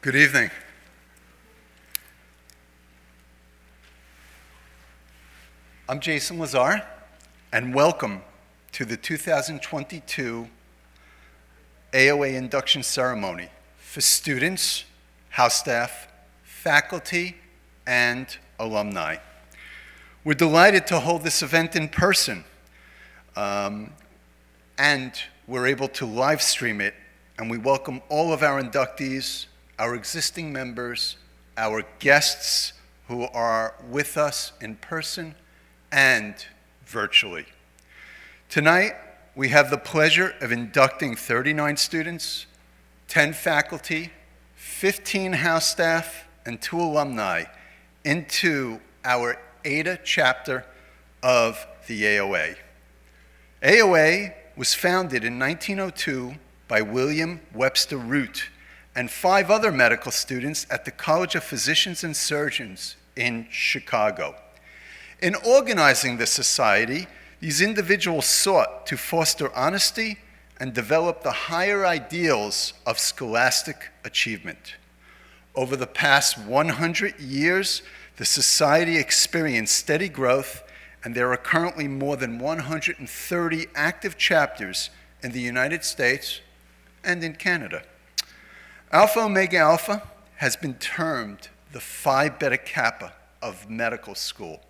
Good evening. I'm Jason Lazar, and welcome to the 2022 AOA induction ceremony for students, house staff, faculty, and alumni. We're delighted to hold this event in person, and we're able to live stream it, and we welcome all of our inductees, our existing members, our guests who are with us in person and virtually. Tonight, we have the pleasure of inducting 39 students, 10 faculty, 15 house staff, and 2 alumni into our ADA chapter of the AOA. AOA was founded in 1902 by William Webster Root and 5 other medical students at the College of Physicians and Surgeons in Chicago. In organizing the society, these individuals sought to foster honesty and develop the higher ideals of scholastic achievement. Over the past 100 years, the society experienced steady growth, and there are currently more than 130 active chapters in the United States and in Canada. Alpha Omega Alpha has been termed the Phi Beta Kappa of medical school,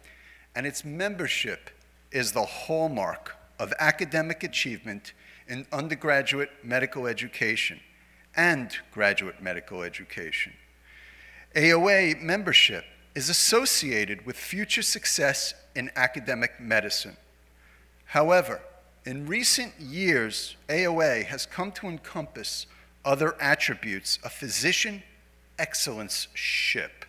and its membership is the hallmark of academic achievement in undergraduate medical education and graduate medical education. AOA membership is associated with future success in academic medicine. However, in recent years, AOA has come to encompass other attributes of physician excellence-ship,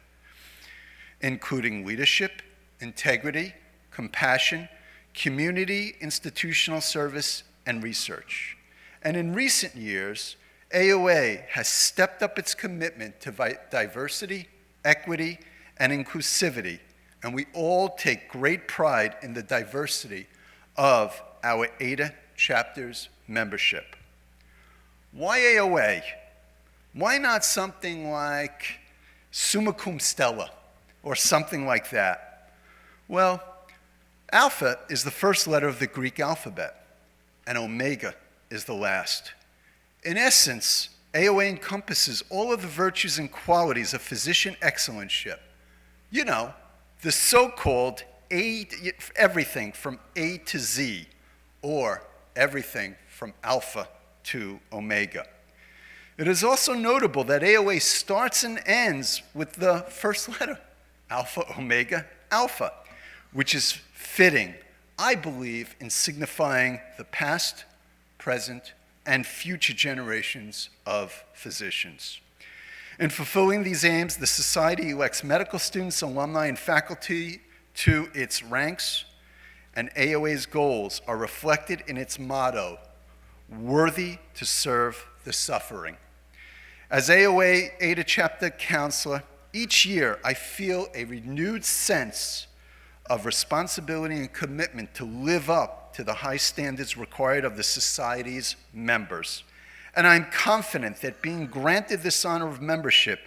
including leadership, integrity, compassion, community institutional service, and research. And in recent years, AOA has stepped up its commitment to diversity, equity, and inclusivity, and we all take great pride in the diversity of our ADA chapter's membership. Why AOA? Why not something like Summa Cum Stella or something like that? Well, Alpha is the first letter of the Greek alphabet, and Omega is the last. In essence, AOA encompasses all of the virtues and qualities of physician excellence-ship. You know, the so-called everything from A to Z, or everything from Alpha to Omega. It is also notable that AOA starts and ends with the first letter, Alpha Omega Alpha, which is fitting, I believe, in signifying the past, present, and future generations of physicians. In fulfilling these aims, the Society elects medical students, alumni, and faculty to its ranks, and AOA's goals are reflected in its motto, worthy to serve the suffering. As AOA ADA chapter counselor, each year I feel a renewed sense of responsibility and commitment to live up to the high standards required of the Society's members. And I'm confident that being granted this honor of membership,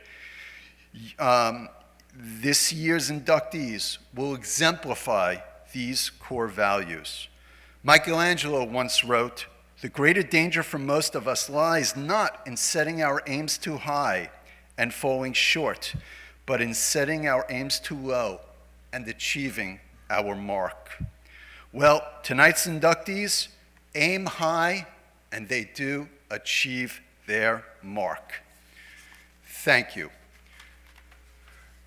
this year's inductees will exemplify these core values. Michelangelo once wrote, "The greater danger for most of us lies not in setting our aims too high and falling short, but in setting our aims too low and achieving our mark." Well, tonight's inductees aim high, and they do achieve their mark. Thank you.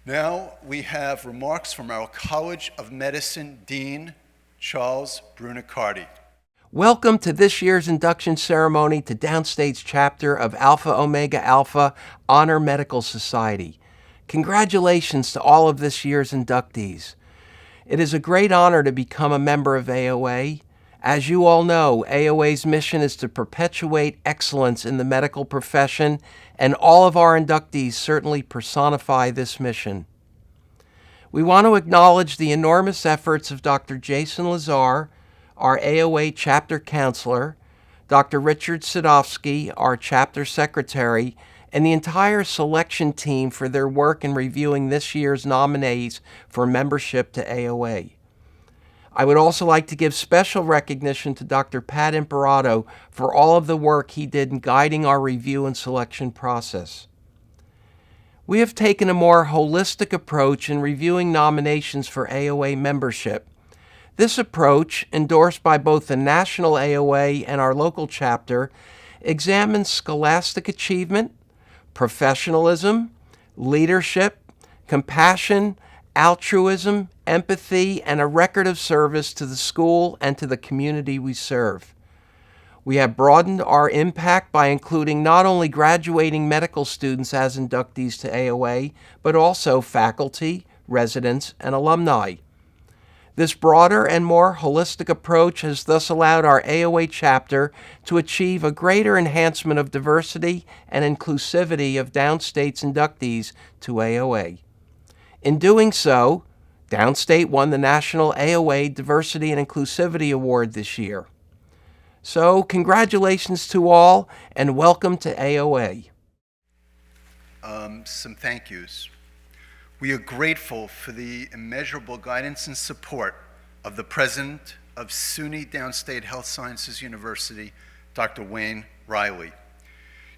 Now we have remarks from our College of Medicine Dean, Charles Brunicardi. Welcome to this year's induction ceremony to Downstate's chapter of Alpha Omega Alpha Honor Medical Society. Congratulations to all of this year's inductees. It is a great honor to become a member of AOA. As you all know, AOA's mission is to perpetuate excellence in the medical profession, and all of our inductees certainly personify this mission. We want to acknowledge the enormous efforts of Dr. Jason Lazar, our AOA chapter counselor, Dr. Richard Sadowsky, our chapter secretary, and the entire selection team for their work in reviewing this year's nominees for membership to AOA. I would also like to give special recognition to Dr. Pat Imperato for all of the work he did in guiding our review and selection process. We have taken a more holistic approach in reviewing nominations for AOA membership. This approach, endorsed by both the national AOA and our local chapter, examines scholastic achievement, professionalism, leadership, compassion, altruism, empathy, and a record of service to the school and to the community we serve. We have broadened our impact by including not only graduating medical students as inductees to AOA, but also faculty, residents, and alumni. This broader and more holistic approach has thus allowed our AOA chapter to achieve a greater enhancement of diversity and inclusivity of Downstate's inductees to AOA. In doing so, Downstate won the National AOA Diversity and Inclusivity Award this year. So, congratulations to all, and welcome to AOA. Some thank yous. We are grateful for the immeasurable guidance and support of the president of SUNY Downstate Health Sciences University, Dr. Wayne Riley.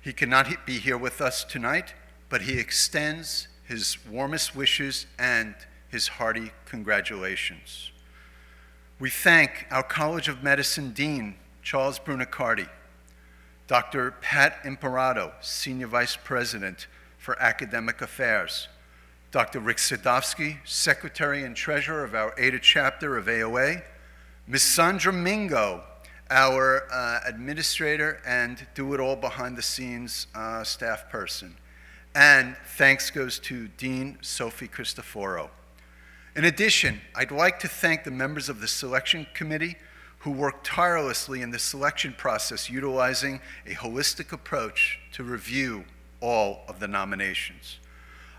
He cannot be here with us tonight, but he extends his warmest wishes and his hearty congratulations. We thank our College of Medicine Dean, Charles Brunicardi, Dr. Pat Imperato, Senior Vice President for Academic Affairs, Dr. Rick Sadowsky, Secretary and Treasurer of our ADA chapter of AOA, Ms. Sandra Mingo, our administrator and do-it-all behind-the-scenes staff person. And thanks goes to Dean Sophie Cristoforo. In addition, I'd like to thank the members of the selection committee who worked tirelessly in the selection process, utilizing a holistic approach to review all of the nominations.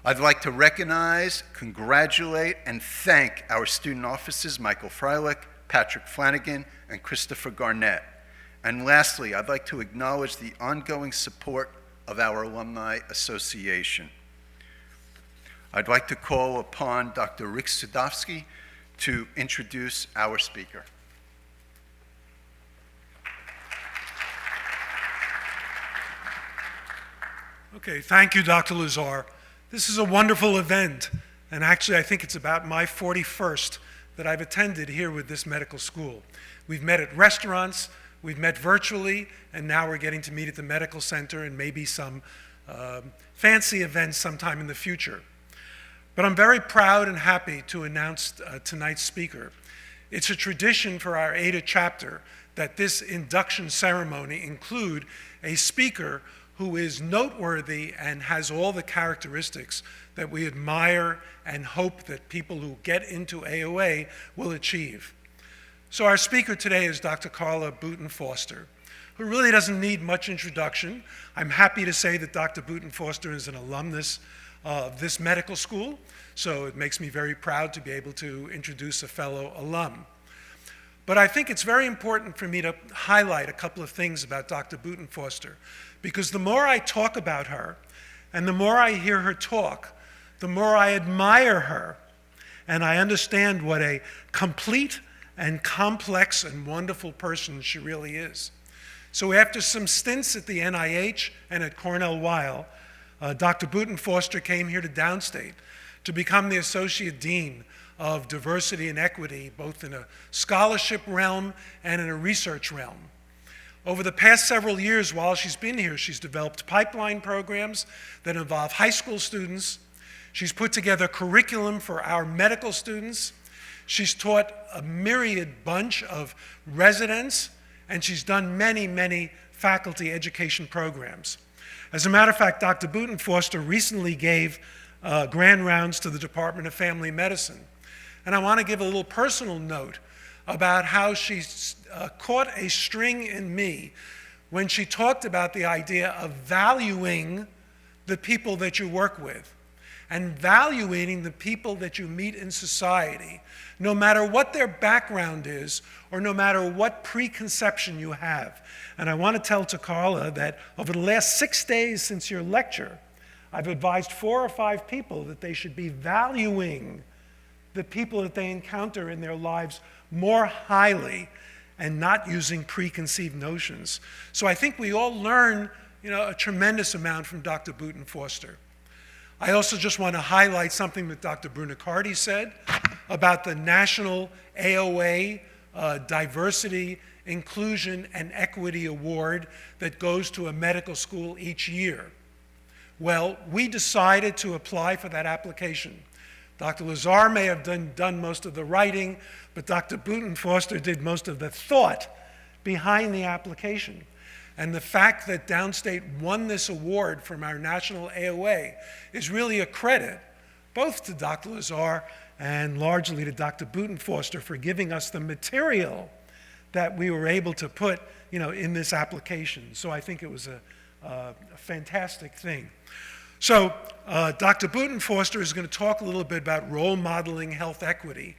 I'd like to recognize, congratulate, and thank our student officers, Michael Freilich, Patrick Flanagan, and Christopher Garnett. And lastly, I'd like to acknowledge the ongoing support of our Alumni Association. I'd like to call upon Dr. Rick Sadowsky to introduce our speaker. Okay, thank you, Dr. Lazar. This is a wonderful event, and actually I think it's about my 41st that I've attended here with this medical school. We've met at restaurants, we've met virtually, and now we're getting to meet at the medical center and maybe some fancy events sometime in the future. But I'm very proud and happy to announce tonight's speaker. It's a tradition for our ADA chapter that this induction ceremony include a speaker who is noteworthy and has all the characteristics that we admire and hope that people who get into AOA will achieve. So our speaker today is Dr. Carla Boutin-Foster, who really doesn't need much introduction. I'm happy to say that Dr. Boutin-Foster is an alumnus of this medical school, so it makes me very proud to be able to introduce a fellow alum. But I think it's very important for me to highlight a couple of things about Dr. Boutin-Foster, because the more I talk about her and the more I hear her talk, the more I admire her and I understand what a complete and complex and wonderful person she really is. So after some stints at the NIH and at Cornell Weill, Dr. Boutin-Foster came here to Downstate to become the Associate Dean of Diversity and Equity, both in a scholarship realm and in a research realm. Over the past several years while she's been here, she's developed pipeline programs that involve high school students. She's put together curriculum for our medical students. She's taught a myriad bunch of residents, and she's done many, many faculty education programs. As a matter of fact, Dr. Boutin-Foster recently gave grand rounds to the Department of Family Medicine. And I want to give a little personal note about how she caught a string in me when she talked about the idea of valuing the people that you work with. and valuing the people that you meet in society, no matter what their background is or no matter what preconception you have. And I want to tell to Carla that over the last 6 days since your lecture, I've advised 4 or 5 people that they should be valuing the people that they encounter in their lives more highly and not using preconceived notions. So I think we all learn, a tremendous amount from Dr. Boutin-Foster. I also just want to highlight something that Dr. Brunicardi said about the National AOA Diversity, Inclusion, and Equity Award that goes to a medical school each year. Well, we decided to apply for that application. Dr. Lazar may have done most of the writing, but Dr. Boutin-Foster did most of the thought behind the application. And the fact that Downstate won this award from our national AOA is really a credit, both to Dr. Lazar and largely to Dr. Boutin-Foster for giving us the material that we were able to put, in this application. So I think it was a fantastic thing. So Dr. Boutin-Foster is going to talk a little bit about role modeling health equity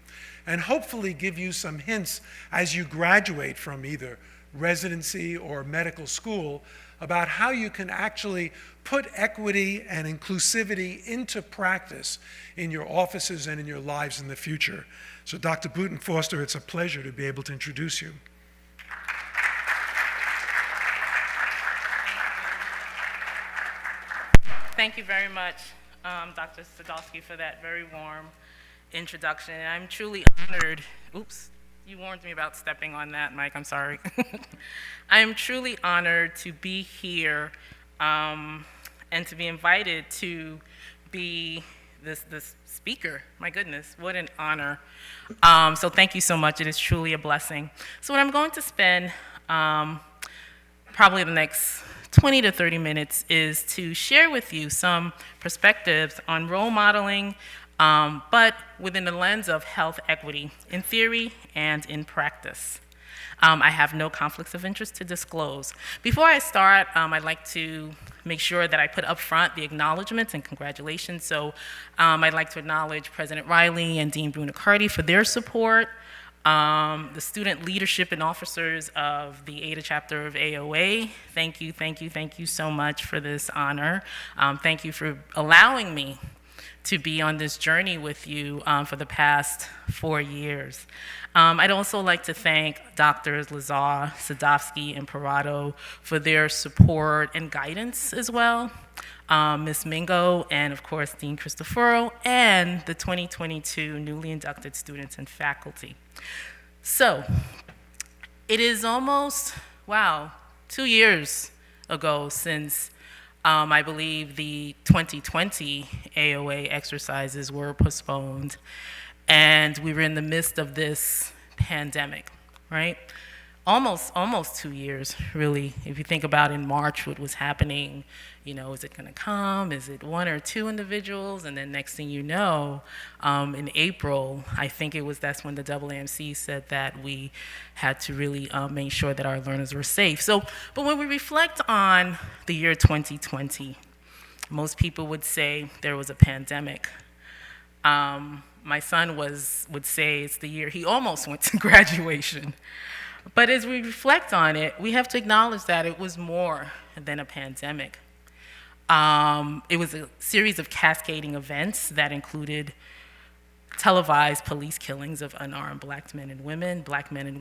and hopefully give you some hints as you graduate from either residency or medical school about how you can actually put equity and inclusivity into practice in your offices and in your lives in the future. So Dr. Boutin-Foster, it's a pleasure to be able to introduce you. Thank you very much, Dr. Sadowsky, for that very warm introduction. And I'm truly honored. Oops, you warned me about stepping on that, Mike. I'm sorry. I am truly honored to be here and to be invited to be this speaker. My goodness, what an honor. So thank you so much. It is truly a blessing. So what I'm going to spend probably the next 20 to 30 minutes is to share with you some perspectives on role modeling, but within the lens of health equity in theory and in practice. I have no conflicts of interest to disclose. Before I start, I'd like to make sure that I put up front the acknowledgments and congratulations. So I'd like to acknowledge President Riley and Dean Brunicardi for their support, the student leadership and officers of the ADA chapter of AOA. Thank you, thank you, thank you so much for this honor. Thank you for allowing me to be on this journey with you for the past 4 years. I'd also like to thank Drs. Lazar, Sadowsky, and Parado for their support and guidance as well. Ms. Mingo, and of course, Dean Cristoforo, and the 2022 newly inducted students and faculty. So, it is almost, 2 years ago since I believe the 2020 AOA exercises were postponed, and we were in the midst of this pandemic, right? Almost 2 years, really. If you think about in March what was happening, is it gonna come? Is it 1 or 2 individuals? And then next thing you know, in April, I think that's when the AAMC said that we had to really make sure that our learners were safe. So, but when we reflect on the year 2020, most people would say there was a pandemic. My son would say it's the year he almost went to graduation. But as we reflect on it, we have to acknowledge that it was more than a pandemic. It was a series of cascading events that included televised police killings of unarmed black men and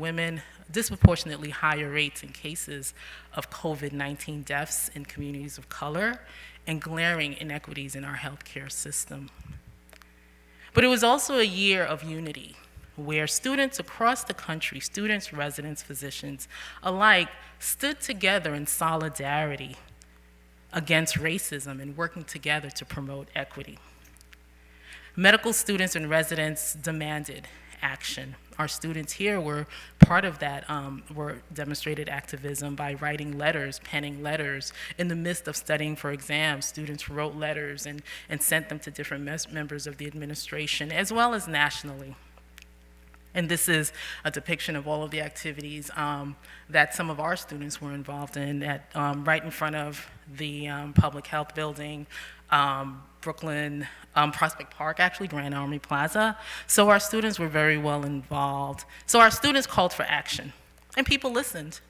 women, disproportionately higher rates in cases of COVID-19 deaths in communities of color, and glaring inequities in our healthcare system. But it was also a year of unity, where students across the country, students, residents, physicians alike, stood together in solidarity against racism and working together to promote equity. Medical students and residents demanded action. Our students here were part of that, were demonstrated activism by writing letters, penning letters. In the midst of studying for exams, students wrote letters and sent them to different members of the administration, as well as nationally. And this is a depiction of all of the activities that some of our students were involved in at, right in front of the public health building, Brooklyn, Prospect Park, actually, Grand Army Plaza. So our students were very well involved. So our students called for action, and people listened.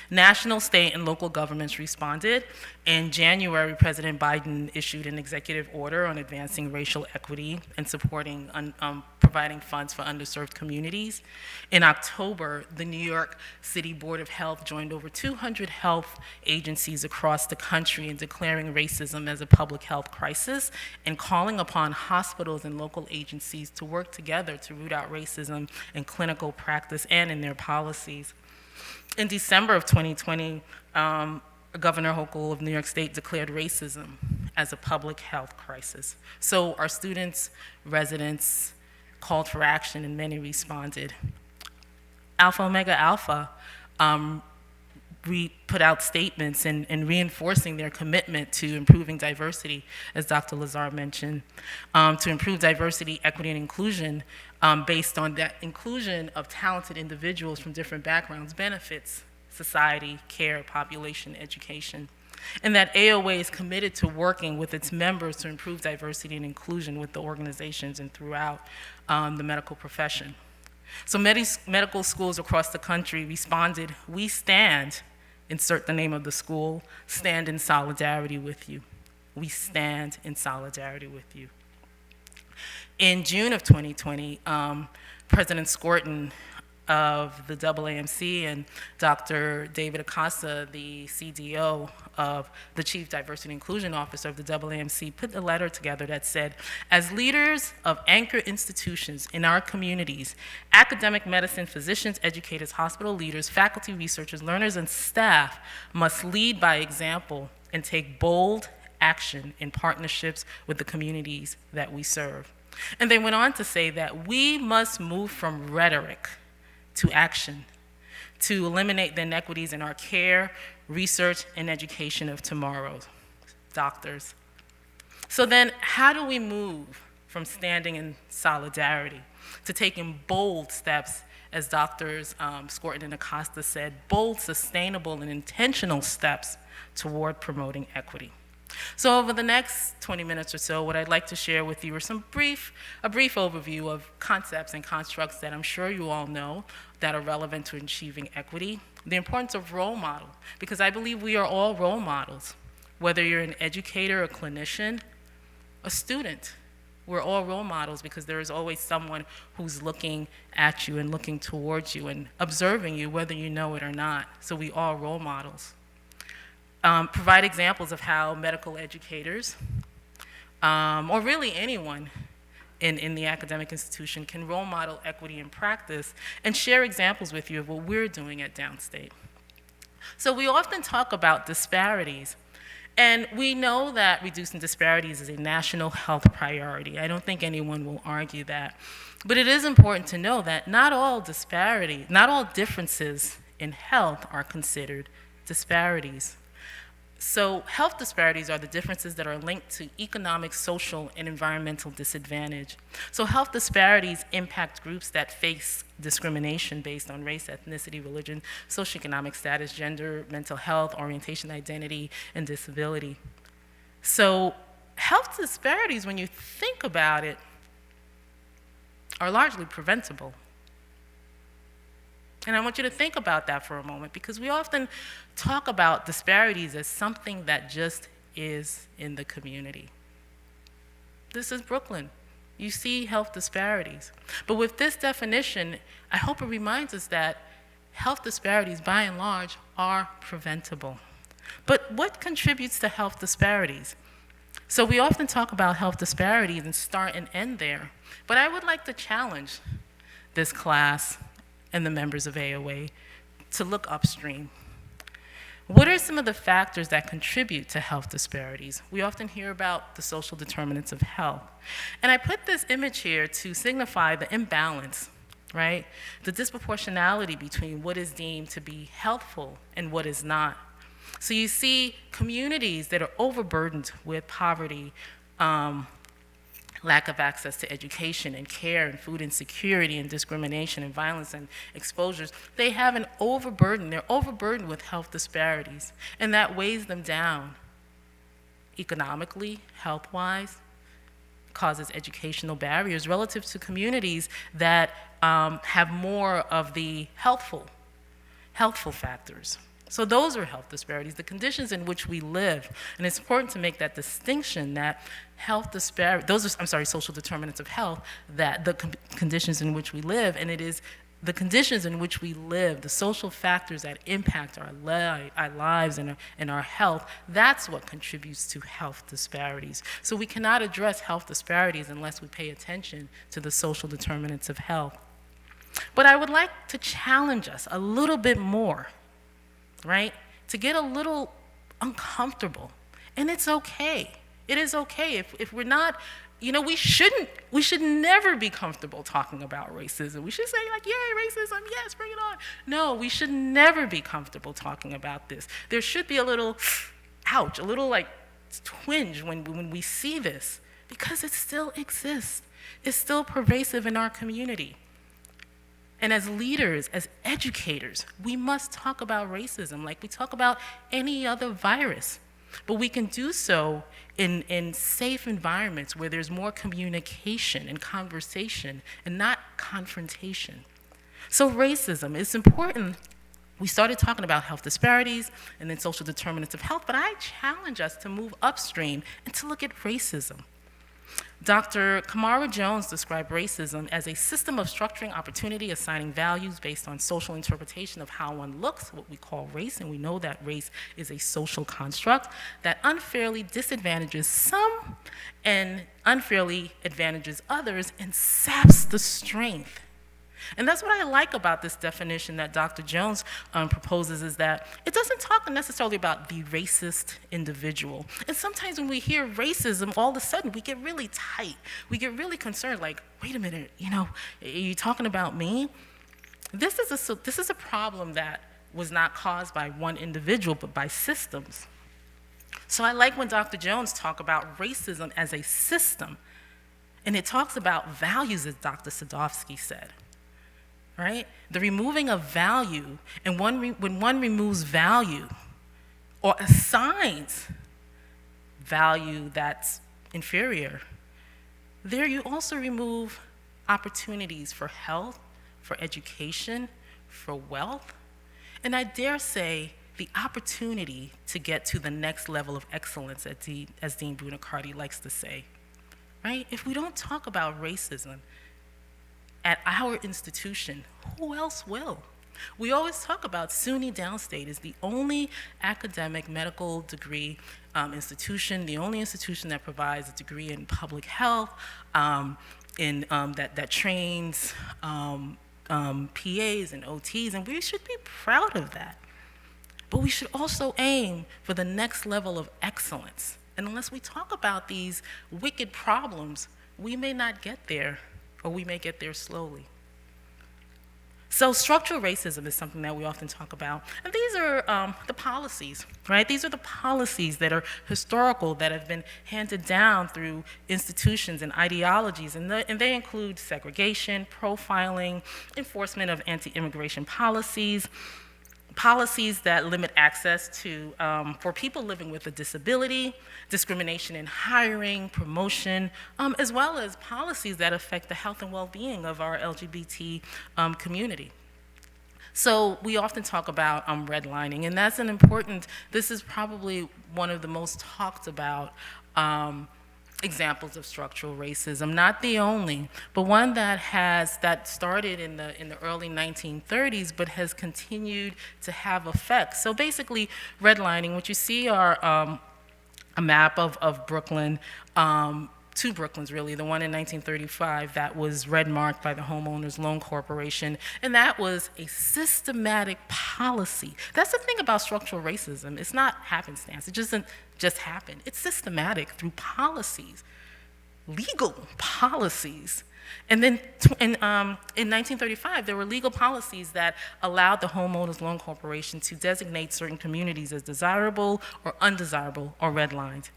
National, state, and local governments responded. In January, President Biden issued an executive order on advancing racial equity and supporting, providing funds for underserved communities. In October, the New York City Board of Health joined over 200 health agencies across the country in declaring racism as a public health crisis and calling upon hospitals and local agencies to work together to root out racism in clinical practice and in their policies. In December of 2020, Governor Hochul of New York State declared racism as a public health crisis. So our students, residents called for action, and many responded. Alpha Omega Alpha put out statements and reinforcing their commitment to improving diversity, as Dr. Lazar mentioned, to improve diversity, equity, and inclusion based on that inclusion of talented individuals from different backgrounds benefits society, care, population, education. And that AOA is committed to working with its members to improve diversity and inclusion with the organizations and throughout the medical profession. So medical schools across the country responded, "We stand," insert the name of the school, "stand in solidarity with you." We stand in solidarity with you. In June of 2020, President Skorton of the AAMC and Dr. David Acosta, the CDO of the Chief Diversity and Inclusion Officer of the AAMC, put a letter together that said, "As leaders of anchor institutions in our communities, academic medicine, physicians, educators, hospital leaders, faculty, researchers, learners, and staff must lead by example and take bold action in partnerships with the communities that we serve." And they went on to say that we must move from rhetoric to action to eliminate the inequities in our care, research, and education of tomorrow's doctors. So then, how do we move from standing in solidarity to taking bold steps, as Drs. Skorton and Acosta said, bold, sustainable, and intentional steps toward promoting equity? So over the next 20 minutes or so, what I'd like to share with you are a brief overview of concepts and constructs that I'm sure you all know that are relevant to achieving equity. The importance of role model, because I believe we are all role models. Whether you're an educator, a clinician, a student, we're all role models because there is always someone who's looking at you and looking towards you and observing you, whether you know it or not. So we are role models. Provide examples of how medical educators, or really anyone in the academic institution, can role model equity in practice and share examples with you of what we're doing at Downstate. So we often talk about disparities, and we know that reducing disparities is a national health priority. I don't think anyone will argue that. But it is important to know that not all differences in health are considered disparities. So health disparities are the differences that are linked to economic, social, and environmental disadvantage. So health disparities impact groups that face discrimination based on race, ethnicity, religion, socioeconomic status, gender, mental health, orientation, identity, and disability. So health disparities, when you think about it, are largely preventable. And I want you to think about that for a moment, because we often talk about disparities as something that just is in the community. This is Brooklyn. You see health disparities. But with this definition, I hope it reminds us that health disparities, by and large, are preventable. But what contributes to health disparities? So we often talk about health disparities and start and end there. But I would like to challenge this class and the members of AOA to look upstream. What are some of the factors that contribute to health disparities? We often hear about the social determinants of health. And I put this image here to signify the imbalance, right? The disproportionality between what is deemed to be healthful and what is not. So you see communities that are overburdened with poverty, lack of access to education and care and food insecurity and discrimination and violence and exposures, they have an overburden. They're overburdened with health disparities, and that weighs them down economically, health-wise, causes educational barriers relative to communities that have more of the healthful factors. So those are health disparities, the conditions in which we live. And it's important to make that distinction that health disparity, social determinants of health, that the conditions in which we live, and it is the conditions in which we live, the social factors that impact our lives and our health, that's what contributes to health disparities. So we cannot address health disparities unless we pay attention to the social determinants of health. But I would like to challenge us a little bit more, right? To get a little uncomfortable. And it's okay. It is okay. If we're not, we should never be comfortable talking about racism. We should say like, yay, racism, yes, bring it on. No, we should never be comfortable talking about this. There should be a little, ouch, a little like twinge when we see this, because it still exists. It's still pervasive in our community. And as leaders, as educators, we must talk about racism like we talk about any other virus. But we can do so in safe environments where there's more communication and conversation and not confrontation. So racism is important. We started talking about health disparities and then social determinants of health, but I challenge us to move upstream and to look at racism. Dr. Kamara Jones described racism as a system of structuring opportunity, assigning values based on social interpretation of how one looks, what we call race, and we know that race is a social construct that unfairly disadvantages some and unfairly advantages others and saps the strength. And that's what I like about this definition that Dr. Jones proposes, is that it doesn't talk necessarily about the racist individual. And sometimes when we hear racism, all of a sudden we get really tight. We get really concerned, like, wait a minute, are you talking about me? This is a problem that was not caused by one individual, but by systems. So I like when Dr. Jones talks about racism as a system, and it talks about values, as Dr. Sadowsky said. Right? The removing of value, and when one removes value or assigns value that's inferior, there you also remove opportunities for health, for education, for wealth, and I dare say the opportunity to get to the next level of excellence, as Dean Bunacarty likes to say. Right? If we don't talk about racism at our institution, who else will? We always talk about SUNY Downstate is the only academic medical degree institution, the only institution that provides a degree in public health, that trains PAs and OTs, and we should be proud of that. But we should also aim for the next level of excellence. And unless we talk about these wicked problems, we may not get there, or we may get there slowly. So structural racism is something that we often talk about. And these are the policies, right? These are the policies that are historical, that have been handed down through institutions and ideologies. And they include segregation, profiling, enforcement of anti-immigration policies, policies that limit access to, for people living with a disability, discrimination in hiring, promotion, as well as policies that affect the health and well-being of our LGBT community. So we often talk about redlining, and that's this is probably one of the most talked about examples of structural racism, not the only, but one that started in the early 1930s, but has continued to have effects. So basically, redlining, what you see are a map of Brooklyn, two Brooklyns really, the one in 1935 that was red marked by the Homeowners Loan Corporation, and that was a systematic policy. That's the thing about structural racism. It's not happenstance. It doesn't just happen. It's systematic through policies, legal policies. And then in 1935, there were legal policies that allowed the Homeowners Loan Corporation to designate certain communities as desirable or undesirable or redlined.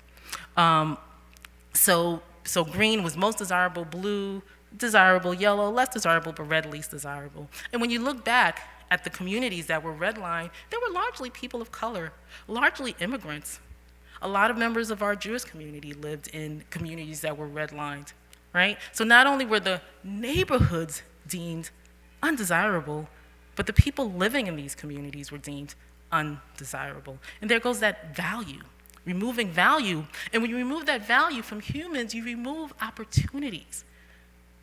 So So green was most desirable, blue, desirable, yellow, less desirable, but red, least desirable. And when you look back at the communities that were redlined, they were largely people of color, largely immigrants. A lot of members of our Jewish community lived in communities that were redlined, right? So not only were the neighborhoods deemed undesirable, but the people living in these communities were deemed undesirable. And there goes that value, removing value. And when you remove that value from humans, you remove opportunities.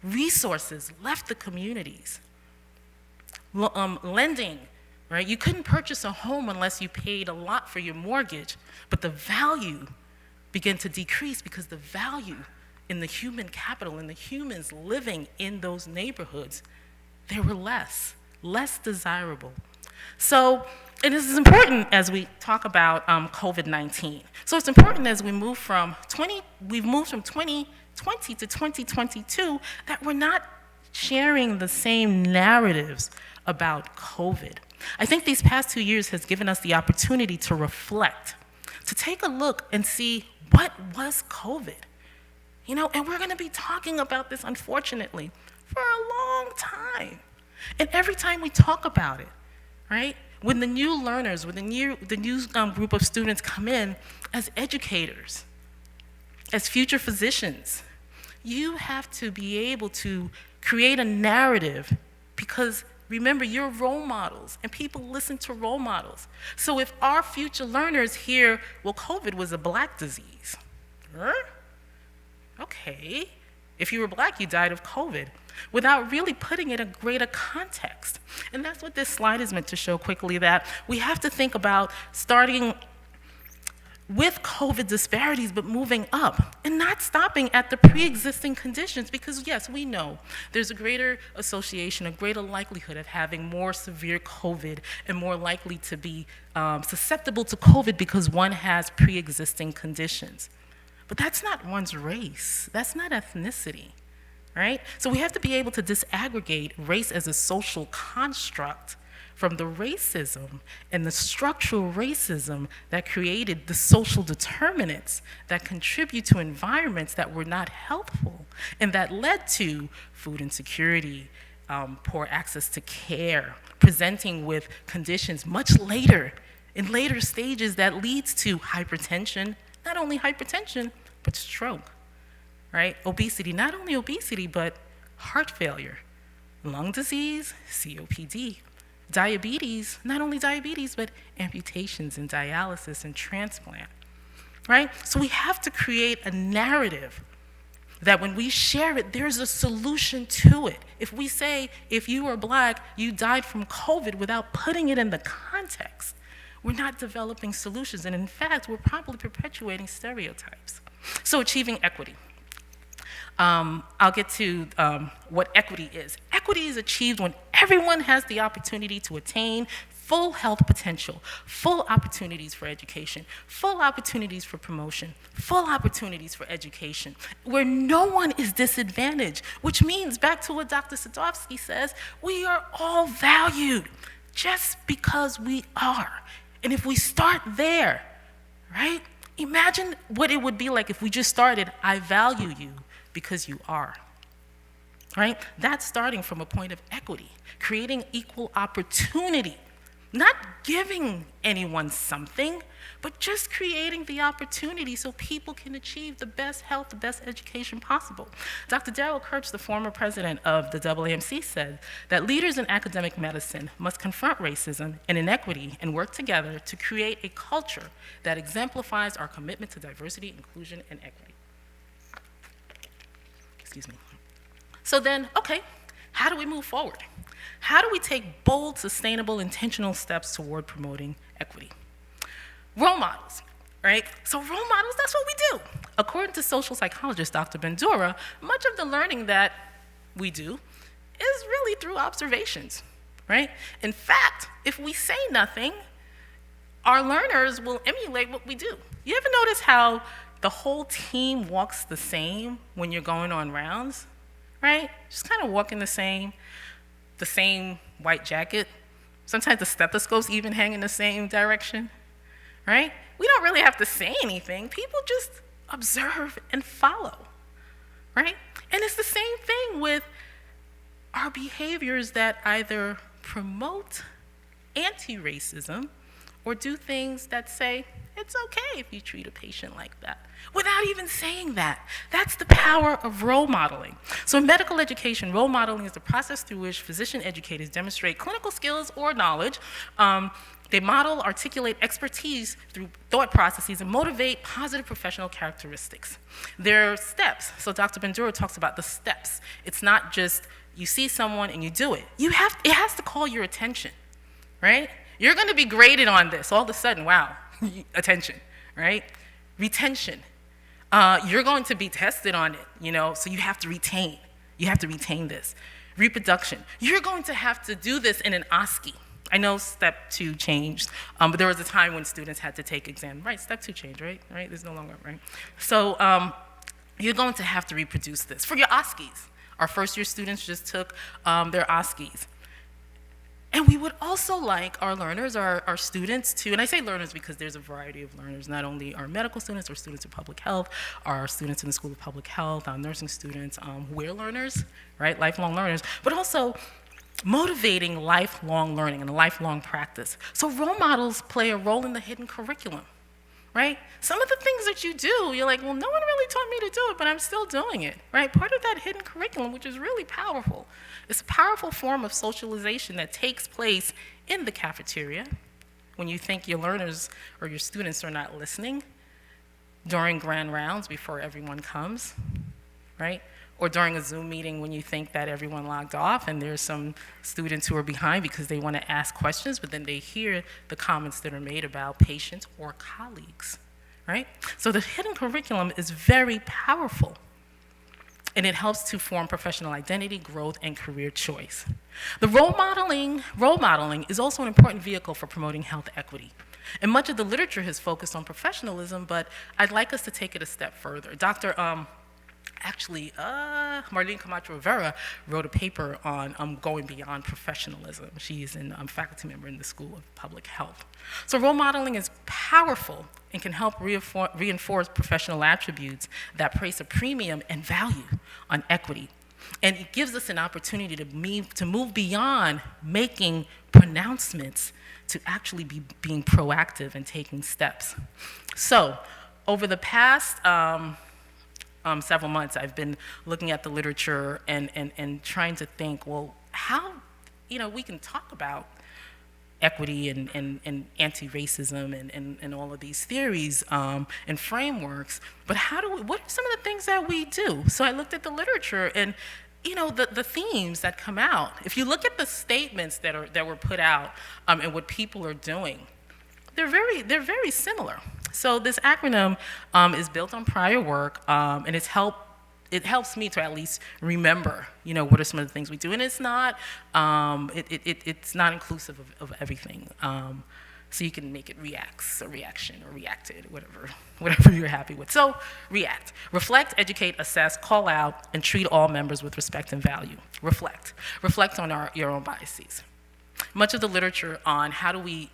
Resources left the communities. Lending, right? You couldn't purchase a home unless you paid a lot for your mortgage, but the value began to decrease because the value in the human capital, in the humans living in those neighborhoods, they were less desirable. So, and this is important as we talk about COVID-19. So it's important as we've moved from 2020 to 2022 that we're not sharing the same narratives about COVID. I think these past 2 years has given us the opportunity to reflect, to take a look and see what was COVID. You know, and we're gonna be talking about this, unfortunately, for a long time. And every time we talk about it, right, when the new learners, when the new group of students come in as educators, as future physicians, you have to be able to create a narrative because remember, you're role models and people listen to role models. So if our future learners hear, well, COVID was a black disease, okay, if you were black, you died of COVID, without really putting it in a greater context. And that's what this slide is meant to show quickly, that we have to think about starting with COVID disparities, but moving up and not stopping at the pre-existing conditions, because yes, we know there's a greater association, a greater likelihood of having more severe COVID and more likely to be susceptible to COVID because one has pre-existing conditions. But that's not one's race, that's not ethnicity, right? So we have to be able to disaggregate race as a social construct from the racism and the structural racism that created the social determinants that contribute to environments that were not healthful and that led to food insecurity, poor access to care, presenting with conditions much later, in later stages that leads to hypertension, not only hypertension, but stroke, right? Obesity, not only obesity, but heart failure, lung disease, COPD, diabetes, not only diabetes, but amputations and dialysis and transplant, right? So we have to create a narrative that when we share it, there's a solution to it. If we say, if you are black, you died from COVID without putting it in the context, we're not developing solutions. And in fact, we're probably perpetuating stereotypes. So achieving equity. I'll get to what equity is. Equity is achieved when everyone has the opportunity to attain full health potential, full opportunities for education, full opportunities for promotion, full opportunities for education, where no one is disadvantaged, which means, back to what Dr. Sadowsky says, we are all valued just because we are. And if we start there, right? Imagine what it would be like if we just started, I value you because you are, right? That's starting from a point of equity, creating equal opportunity, not giving anyone something, but just creating the opportunity so people can achieve the best health, the best education possible. Dr. Darrell Kirch, the former president of the AAMC, said that leaders in academic medicine must confront racism and inequity and work together to create a culture that exemplifies our commitment to diversity, inclusion, and equity. Excuse me. So then, okay, how do we move forward? How do we take bold, sustainable, intentional steps toward promoting equity? Role models, right? So role models, that's what we do. According to social psychologist Dr. Bandura, much of the learning that we do is really through observations, right? In fact, if we say nothing, our learners will emulate what we do. You ever notice how the whole team walks the same when you're going on rounds, right? Just kind of walking the same white jacket. Sometimes the stethoscopes even hang in the same direction, right? We don't really have to say anything. People just observe and follow, right? And it's the same thing with our behaviors that either promote anti-racism or do things that say, it's okay if you treat a patient like that, without even saying that. That's the power of role modeling. So in medical education, role modeling is the process through which physician educators demonstrate clinical skills or knowledge. They model, articulate expertise through thought processes, and motivate positive professional characteristics. There are steps. So Dr. Bandura talks about the steps. It's not just you see someone and you do it. It has to call your attention, right? You're going to be graded on this. All of a sudden, wow, attention, right? Retention. You're going to be tested on it, so you have to retain. You have to retain this. Reproduction. You're going to have to do this in an OSCE. I know step 2 changed, but there was a time when students had to take exams. Right, step 2 changed, right? There's no longer, right? So you're going to have to reproduce this. For your OSCEs, our first year students just took their OSCEs. And we would also like our learners, our students to, and I say learners because there's a variety of learners, not only our medical students or students in public health, our students in the School of Public Health, our nursing students, we're learners, right, lifelong learners, but also motivating lifelong learning and lifelong practice. So role models play a role in the hidden curriculum, right? Some of the things that you do, you're like, well, no one really taught me to do it, but I'm still doing it, right? Part of that hidden curriculum, which is really powerful, it's a powerful form of socialization that takes place in the cafeteria when you think your learners or your students are not listening, during grand rounds before everyone comes, right? Or during a Zoom meeting when you think that everyone logged off and there's some students who are behind because they want to ask questions, but then they hear the comments that are made about patients or colleagues, right? So the hidden curriculum is very powerful, and it helps to form professional identity, growth, and career choice. The role modeling is also an important vehicle for promoting health equity. And much of the literature has focused on professionalism, but I'd like us to take it a step further. Marlene Camacho Rivera wrote a paper on going beyond professionalism. She's a faculty member in the School of Public Health. So role modeling is powerful and can help reinforce professional attributes that place a premium and value on equity. And it gives us an opportunity to move beyond making pronouncements to actually being proactive and taking steps. So over the past several months, I've been looking at the literature and trying to think, well, how, we can talk about equity and anti-racism and all of these theories and frameworks, but what are some of the things that we do? So I looked at the literature and, the themes that come out. If you look at the statements that were put out and what people are doing, they're very similar. So this acronym is built on prior work, and it helps me to at least remember, what are some of the things we do. And it's not inclusive of everything. So you can make it reacts or reaction or reacted, whatever you're happy with. So react, reflect, educate, assess, call out, and treat all members with respect and value. Reflect on your own biases. Much of the literature on how do we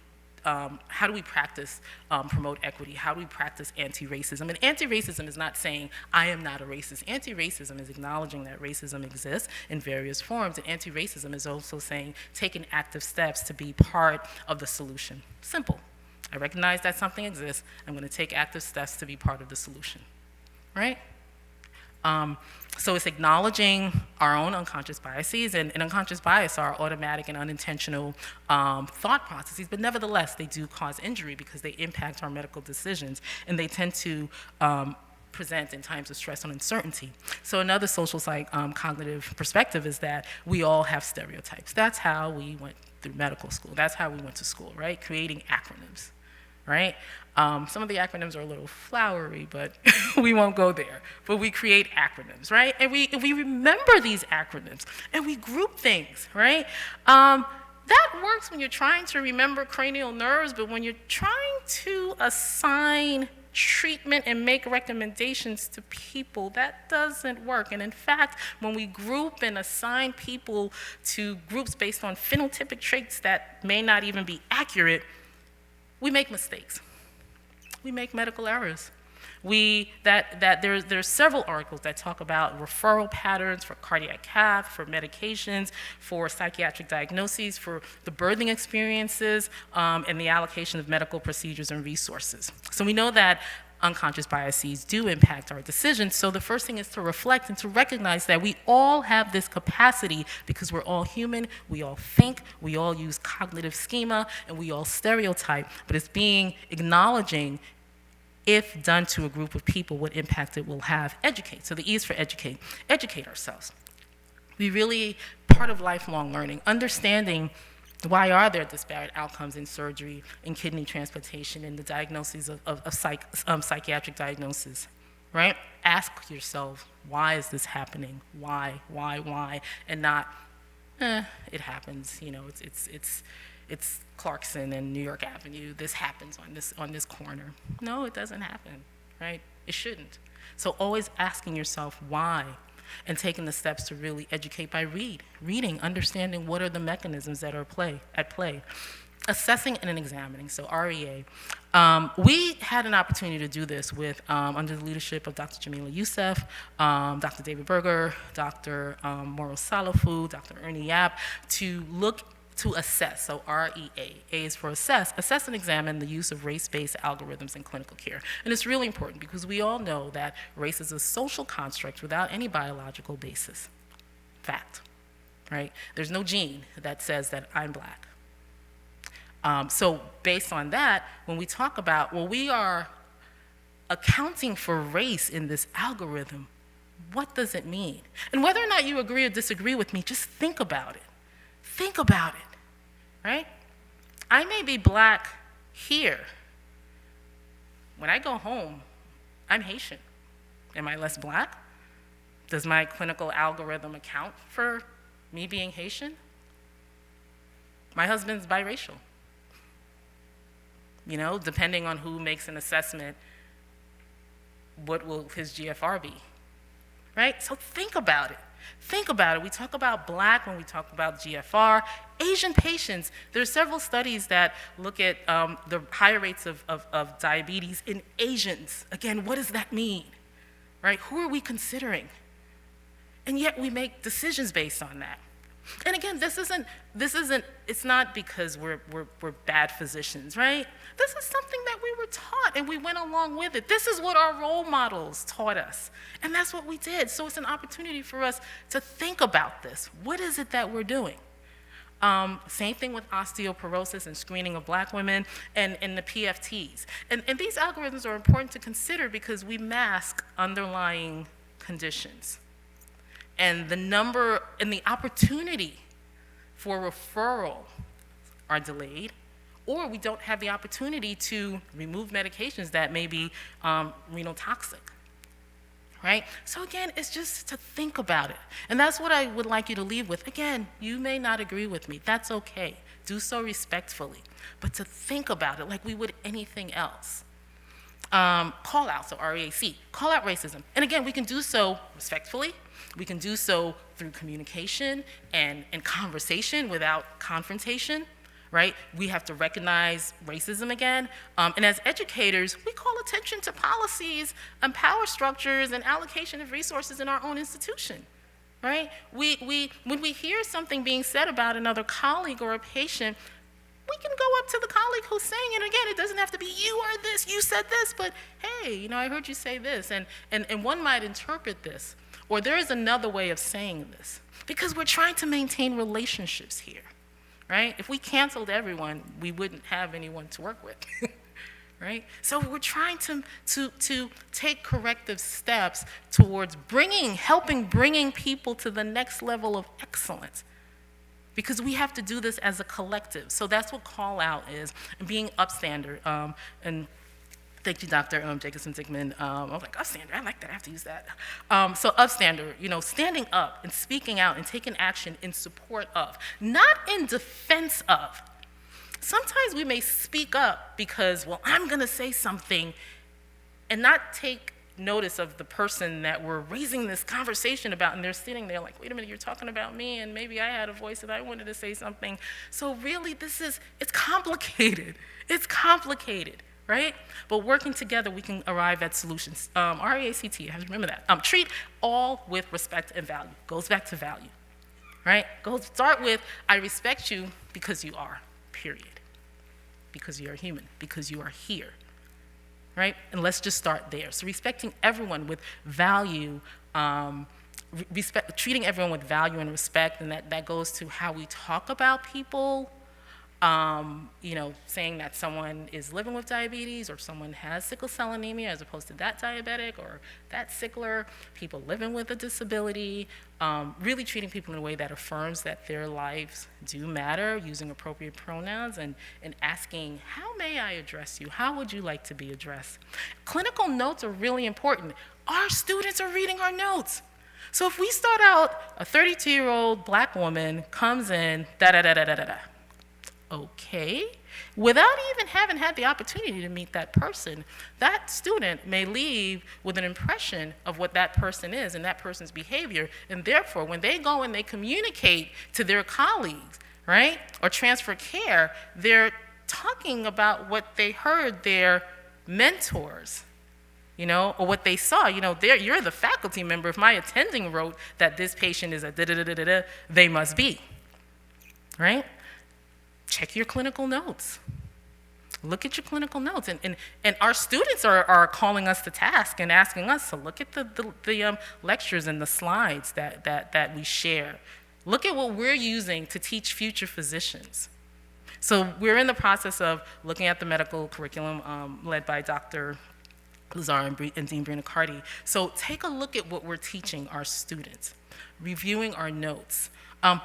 practice, promote equity? How do we practice anti-racism? And anti-racism is not saying, I am not a racist. Anti-racism is acknowledging that racism exists in various forms. And anti-racism is also saying, taking active steps to be part of the solution. Simple. I recognize that something exists. I'm going to take active steps to be part of the solution, right? So it's acknowledging our own unconscious biases, and unconscious bias are automatic and unintentional thought processes, but nevertheless, they do cause injury because they impact our medical decisions, and they tend to present in times of stress and uncertainty. So another social cognitive perspective is that we all have stereotypes. That's how we went through medical school. That's how we went to school, right? Creating acronyms, right? Some of the acronyms are a little flowery, but we won't go there. But we create acronyms, right? And we remember these acronyms, and we group things, right? That works when you're trying to remember cranial nerves, but when you're trying to assign treatment and make recommendations to people, that doesn't work. And in fact, when we group and assign people to groups based on phenotypic traits that may not even be accurate, we make mistakes. We make medical errors. There's several articles that talk about referral patterns for cardiac cath, for medications, for psychiatric diagnoses, for the birthing experiences, and the allocation of medical procedures and resources. So we know that unconscious biases do impact our decisions. So the first thing is to reflect and to recognize that we all have this capacity because we're all human, we all think, we all use cognitive schema, and we all stereotype, but it's acknowledging, if done to a group of people, what impact it will have. Educate. So the E is for educate. Educate ourselves. Part of lifelong learning, understanding why are there disparate outcomes in surgery, in kidney transplantation, in the diagnoses of psychiatric diagnoses, right? Ask yourself, why is this happening? Why, and not, it happens. It's Clarkson and New York Avenue. This happens on this corner. No, it doesn't happen, right? It shouldn't. So always asking yourself why, and taking the steps to really educate by reading, understanding what are the mechanisms that are at play. Assessing and examining, so REA. We had an opportunity to do this with, under the leadership of Dr. Jamila Youssef, Dr. David Berger, Dr. Moro Salafu, Dr. Ernie Yap, to assess, so REA. A is for assess and examine the use of race-based algorithms in clinical care. And it's really important because we all know that race is a social construct without any biological basis. Fact, right? There's no gene that says that I'm black. So based on that, when we talk about, we are accounting for race in this algorithm, what does it mean? And whether or not you agree or disagree with me, just think about it. Think about it, right? I may be black here. When I go home, I'm Haitian. Am I less black? Does my clinical algorithm account for me being Haitian? My husband's biracial. Depending on who makes an assessment, what will his GFR be, right? So think about it. Think about it. We talk about black when we talk about GFR. Asian patients, there are several studies that look at the higher rates of diabetes in Asians. Again, what does that mean, right? Who are we considering? And yet we make decisions based on that. And again, this isn't, it's not because we're bad physicians, right? This is something that we were taught and we went along with it. This is what our role models taught us. And that's what we did. So it's an opportunity for us to think about this. What is it that we're doing? Same thing with osteoporosis and screening of black women and the PFTs. And these algorithms are important to consider because we mask underlying conditions. And the number and the opportunity for referral are delayed, or we don't have the opportunity to remove medications that may be renal toxic, right? So again, it's just to think about it. And that's what I would like you to leave with. Again, you may not agree with me. That's okay. Do so respectfully. But to think about it like we would anything else. Call out, so REAC, call out racism. And again, we can do so respectfully. We can do so through communication and conversation without confrontation, right? We have to recognize racism again. And as educators, we call attention to policies and power structures and allocation of resources in our own institution, right? When we hear something being said about another colleague or a patient, we can go up to the colleague who's saying it. Again, it doesn't have to be you are this, you said this, but hey, I heard you say this. And one might interpret this, or there is another way of saying this, because we're trying to maintain relationships here, right? If we canceled everyone, we wouldn't have anyone to work with, right? So we're trying to take corrective steps towards helping bring people to the next level of excellence. Because we have to do this as a collective. So that's what call out is, and being upstander. And thank you, Dr. Jacobson Dickman. I was like, upstander, I like that, I have to use that. So upstander, standing up and speaking out and taking action in support of, not in defense of. Sometimes we may speak up because, I'm gonna say something and not take notice of the person that we're raising this conversation about, and they're sitting there like, wait a minute, you're talking about me, and maybe I had a voice and I wanted to say something. So really, it's complicated. It's complicated, right? But working together, we can arrive at solutions. REACT, you have to remember that. Treat all with respect and value. Goes back to value, right? Start with, I respect you because you are, period. Because you are human, because you are here, right? And let's just start there. So respecting everyone with value, treating everyone with value and respect, and that goes to how we talk about people. Saying that someone is living with diabetes or someone has sickle cell anemia as opposed to that diabetic or that sickler, people living with a disability, really treating people in a way that affirms that their lives do matter, using appropriate pronouns and asking, how may I address you? How would you like to be addressed? Clinical notes are really important. Our students are reading our notes. So if we start out, a 32-year-old black woman comes in, da-da-da-da-da-da-da. Okay, without even having had the opportunity to meet that person, that student may leave with an impression of what that person is and that person's behavior, and therefore, when they go and they communicate to their colleagues, right, or transfer care, they're talking about what they heard their mentors, or what they saw. You're the faculty member. If my attending wrote that this patient is a da-da-da-da-da, they must be, right? Check your clinical notes. Look at your clinical notes. And our students are calling us to task and asking us to look at the lectures and the slides that we share. Look at what we're using to teach future physicians. So we're in the process of looking at the medical curriculum led by Dr. Lazar and Dean Brunicardi. So take a look at what we're teaching our students, reviewing our notes.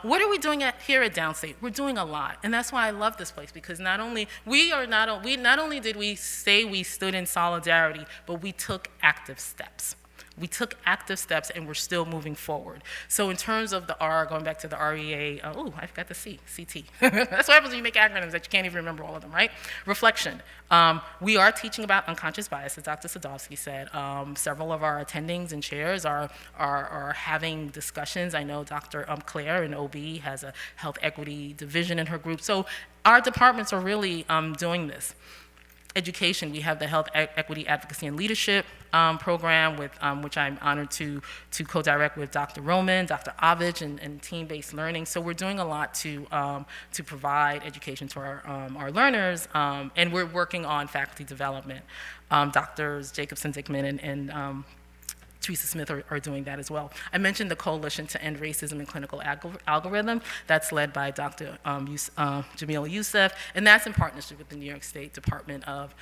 What are we doing here at Downstate? We're doing a lot, and that's why I love this place, because not only did we say we stood in solidarity, but we took active steps. We took active steps, and we're still moving forward. So in terms of the R, going back to the REA, I forgot the C, CT. That's what happens when you make acronyms that you can't even remember all of them, right? Reflection. We are teaching about unconscious bias, as Dr. Sadowsky said. Several of our attendings and chairs are having discussions. I know Dr. Claire in OB has a health equity division in her group. So our departments are really doing this. Education, we have the Health Equity Advocacy and Leadership program, with which I'm honored to co-direct with Dr. Roman, Dr. Avich, and team-based learning. So we're doing a lot to provide education to our learners, and we're working on faculty development. Doctors Jacobson, Dickman, and Teresa Smith are doing that as well. I mentioned the Coalition to End Racism in Clinical Algorithm. That's led by Dr. Jamil Youssef, and that's in partnership with the New York State Department of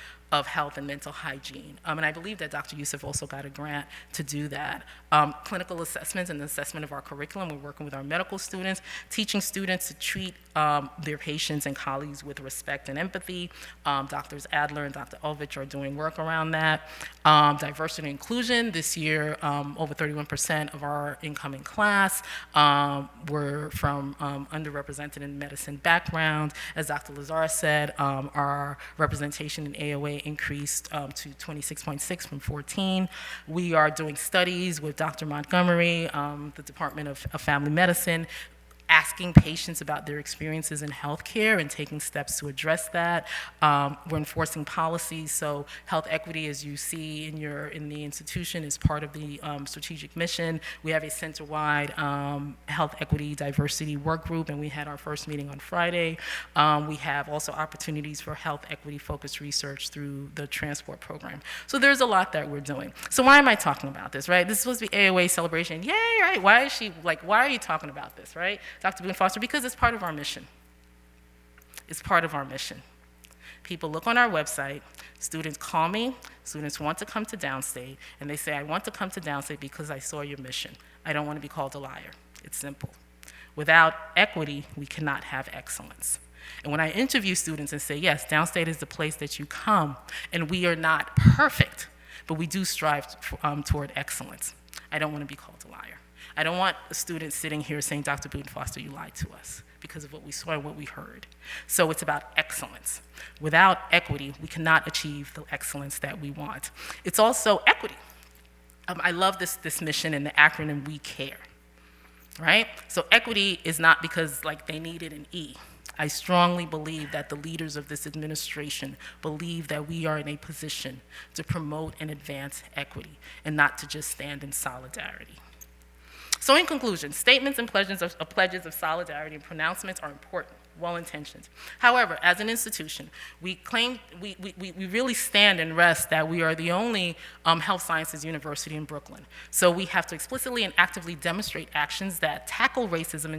Health and Mental Hygiene. And I believe that Dr. Youssef also got a grant to do that. Clinical assessments and the assessment of our curriculum. We're working with our medical students, teaching students to treat their patients and colleagues with respect and empathy. Drs. Adler and Dr. Ovich are doing work around that. Diversity and inclusion. This year, over 31% of our incoming class were from underrepresented in medicine background. As Dr. Lazar said, our representation in AOA increased to 26.6 from 14. We are doing studies with Dr. Montgomery, the Department of Family Medicine, asking patients about their experiences in healthcare and taking steps to address that. We're enforcing policies, so health equity, as you see in the institution, is part of the strategic mission. We have a center-wide health equity diversity work group, and we had our first meeting on Friday. We have also opportunities for health equity-focused research through the transport program. So there's a lot that we're doing. So why am I talking about this, right? This is supposed to be AOA celebration. Yay, right? Why are you talking about this, right? Dr. Boutin-Foster, because it's part of our mission. It's part of our mission. People look on our website, students call me, students want to come to Downstate, and they say, I want to come to Downstate because I saw your mission. I don't want to be called a liar. It's simple. Without equity, we cannot have excellence. And when I interview students and say, yes, Downstate is the place that you come, and we are not perfect, but we do strive toward excellence, I don't want to be called a liar. I don't want a student sitting here saying, Dr. Boutin-Foster, you lied to us because of what we saw and what we heard. So it's about excellence. Without equity, we cannot achieve the excellence that we want. It's also equity. I love this mission and the acronym We Care, right? So equity is not because they needed an E. I strongly believe that the leaders of this administration believe that we are in a position to promote and advance equity and not to just stand in solidarity. So in conclusion, statements and pledges of solidarity and pronouncements are important, well-intentioned. However, as an institution, we really stand and rest that we are the only health sciences university in Brooklyn. So we have to explicitly and actively demonstrate actions that tackle racism,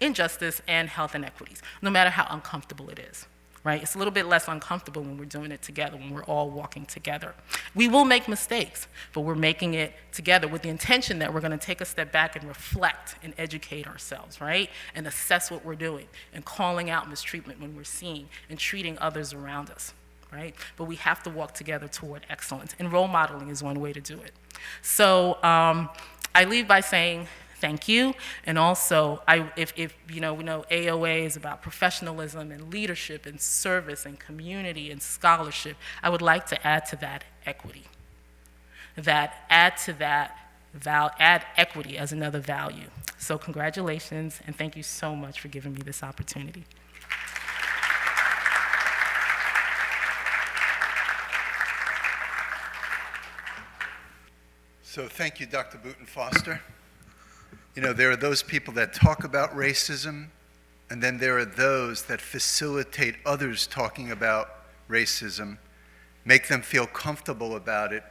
injustice, and health inequities, no matter how uncomfortable it is. Right? It's a little bit less uncomfortable when we're doing it together, when we're all walking together. We will make mistakes, but we're making it together with the intention that we're going to take a step back and reflect and educate ourselves, right? And assess what we're doing and calling out mistreatment when we're seeing and treating others around us, right? But we have to walk together toward excellence, and role modeling is one way to do it. So I leave by saying, thank you, and also, if we know AOA is about professionalism and leadership and service and community and scholarship, I would like to add to that equity. Add equity as another value. So congratulations, and thank you so much for giving me this opportunity. So thank you, Dr. Boutin-Foster. You know, there are those people that talk about racism, and then there are those that facilitate others talking about racism, make them feel comfortable about it,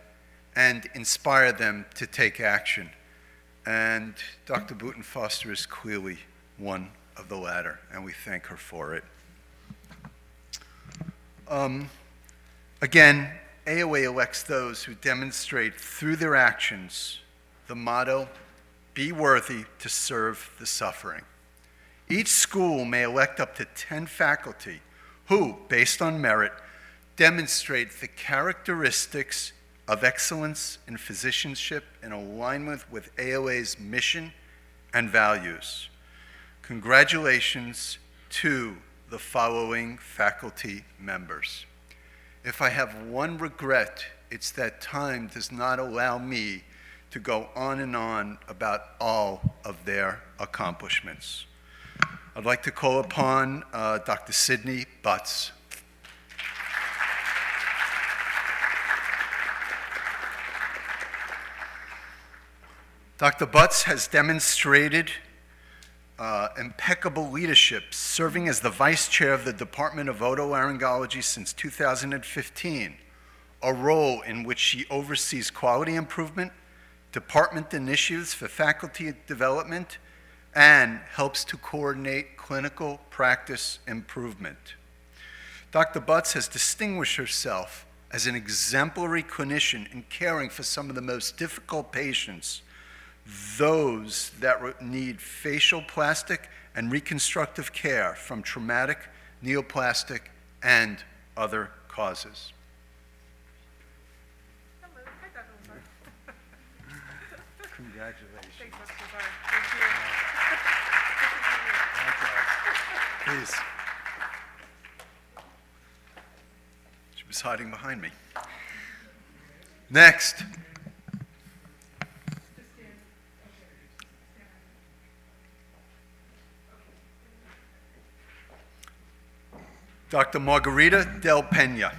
and inspire them to take action. And Dr. Boutin-Foster is clearly one of the latter, and we thank her for it. Again, AOA elects those who demonstrate through their actions the motto, "Be worthy to serve the suffering." Each school may elect up to 10 faculty who, based on merit, demonstrate the characteristics of excellence in physicianship in alignment with AOA's mission and values. Congratulations to the following faculty members. If I have one regret, it's that time does not allow me to go on and on about all of their accomplishments. I'd like to call upon Dr. Sidney Butts. Dr. Butts has demonstrated impeccable leadership, serving as the Vice Chair of the Department of Otolaryngology since 2015, a role in which she oversees quality improvement, department initiatives for faculty development, and helps to coordinate clinical practice improvement. Dr. Butts has distinguished herself as an exemplary clinician in caring for some of the most difficult patients, those that need facial plastic and reconstructive care from traumatic, neoplastic, and other causes. Congratulations. Thanks, Dr. Lazar. Thank you. Please. She was hiding behind me. Next. Dr. Margarita Del Pena.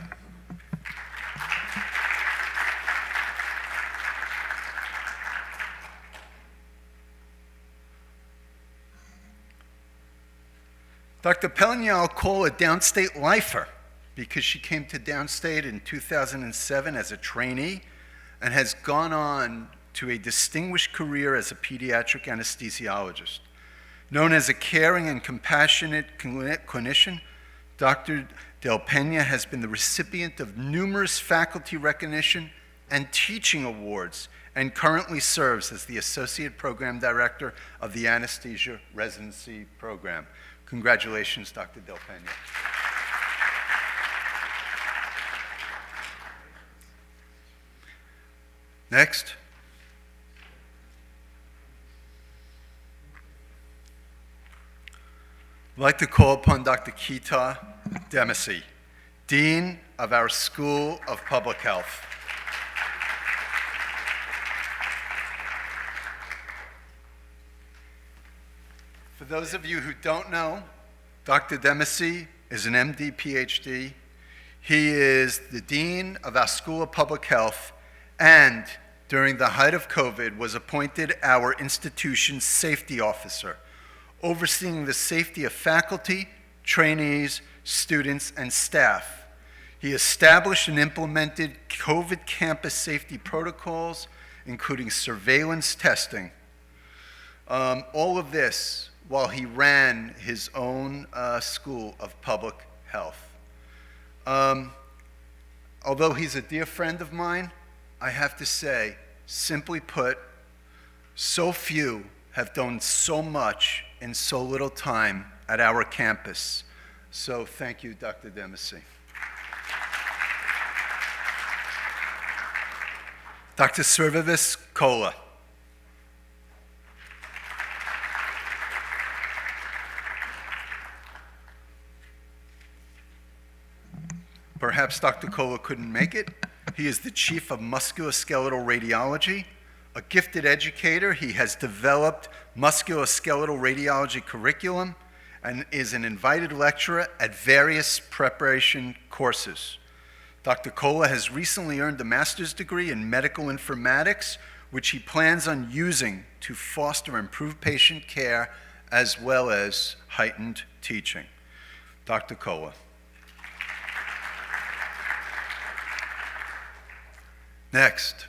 Dr. Pena, I'll call a Downstate lifer because she came to Downstate in 2007 as a trainee and has gone on to a distinguished career as a pediatric anesthesiologist. Known as a caring and compassionate clinician, Dr. Del Pena has been the recipient of numerous faculty recognition and teaching awards and currently serves as the Associate Program Director of the Anesthesia Residency Program. Congratulations, Dr. Del Pena. Next. I'd like to call upon Dr. Kita Demacy, Dean of our School of Public Health. For those of you who don't know, Dr. Demacy is an MD, PhD. He is the Dean of our School of Public Health and, during the height of COVID, was appointed our institution's safety officer, overseeing the safety of faculty, trainees, students, and staff. He established and implemented COVID campus safety protocols, including surveillance testing. All of this while he ran his own School of Public Health. Although he's a dear friend of mine, I have to say, simply put, so few have done so much in so little time at our campus. So thank you, Dr. Demacy. Dr. Viss Kola. Perhaps Dr. Kola couldn't make it. He is the chief of musculoskeletal radiology. A gifted educator, he has developed musculoskeletal radiology curriculum and is an invited lecturer at various preparation courses. Dr. Kola has recently earned a master's degree in medical informatics, which he plans on using to foster improved patient care as well as heightened teaching. Dr. Kola. Next,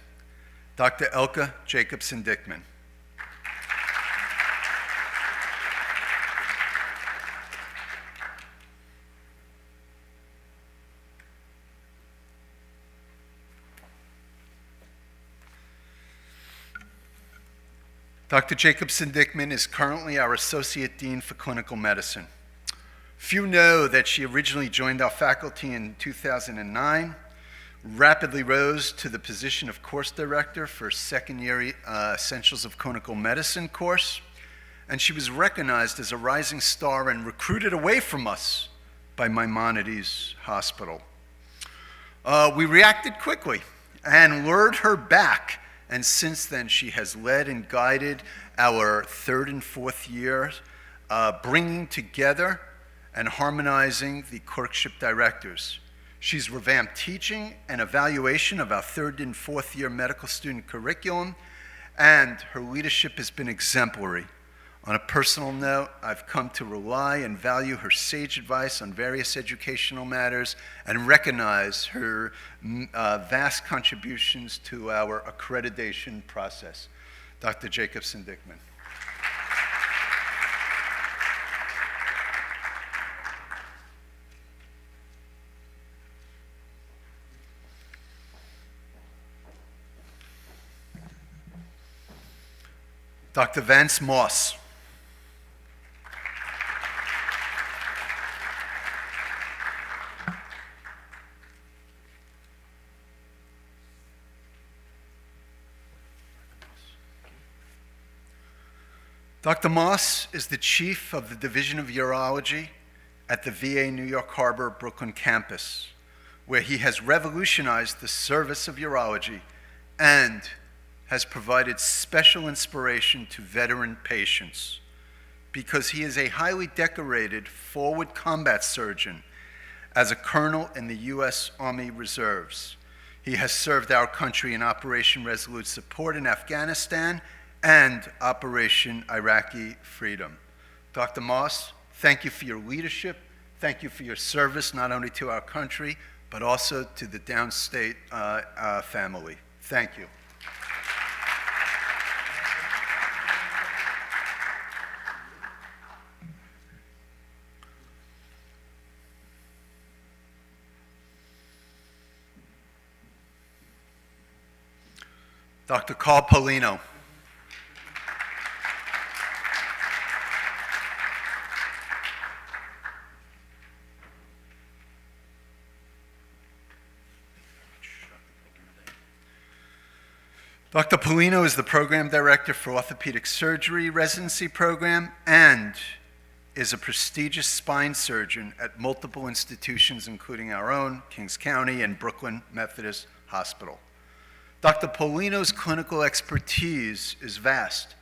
Dr. Elke Jacobson-Dickman. Dr. Jacobson-Dickman is currently our Associate Dean for Clinical Medicine. Few know that she originally joined our faculty in 2009, rapidly rose to the position of course director for second-year Essentials of Clinical Medicine course, and she was recognized as a rising star and recruited away from us by Maimonides Hospital. We reacted quickly and lured her back, and since then she has led and guided our third and fourth years, bringing together and harmonizing the clerkship directors. She's revamped teaching and evaluation of our third and fourth year medical student curriculum, and her leadership has been exemplary. On a personal note, I've come to rely and value her sage advice on various educational matters and recognize her vast contributions to our accreditation process. Dr. Jacobson-Dickman. Dr. Vance Moss. Dr. Moss is the chief of the Division of Urology at the VA New York Harbor Brooklyn campus, where he has revolutionized the service of urology and has provided special inspiration to veteran patients because he is a highly decorated forward combat surgeon as a colonel in the U.S. Army Reserves. He has served our country in Operation Resolute Support in Afghanistan and Operation Iraqi Freedom. Dr. Moss, thank you for your leadership. Thank you for your service, not only to our country, but also to the Downstate family. Thank you. Dr. Carl Paulino. Dr. Paulino is the program director for orthopedic surgery residency program and is a prestigious spine surgeon at multiple institutions, including our own, Kings County and Brooklyn Methodist Hospital. Dr. Paulino's clinical expertise is vast,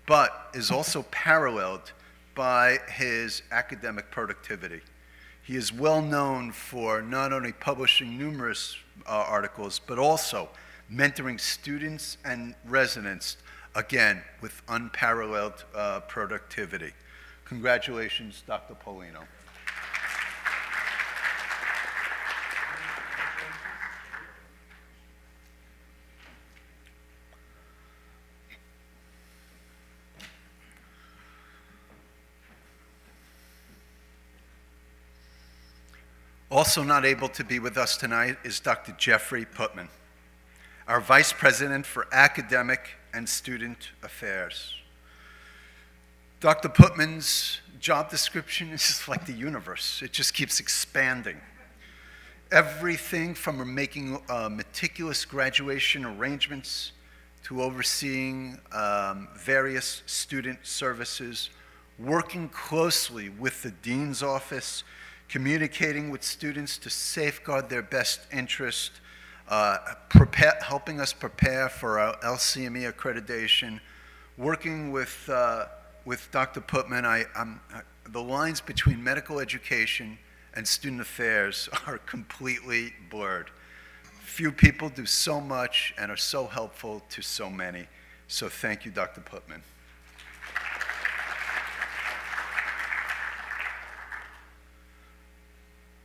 but is also paralleled by his academic productivity. He is well known for not only publishing numerous articles, but also mentoring students and residents, again, with unparalleled productivity. Congratulations, Dr. Paulino. Also not able to be with us tonight is Dr. Jeffrey Putman, our Vice President for Academic and Student Affairs. Dr. Putman's job description is just like the universe. It just keeps expanding. Everything from making meticulous graduation arrangements to overseeing various student services, working closely with the dean's office, communicating with students to safeguard their best interest, helping us prepare for our LCME accreditation, working with Dr. Putman. The lines between medical education and student affairs are completely blurred. Few people do so much and are so helpful to so many. So thank you, Dr. Putman.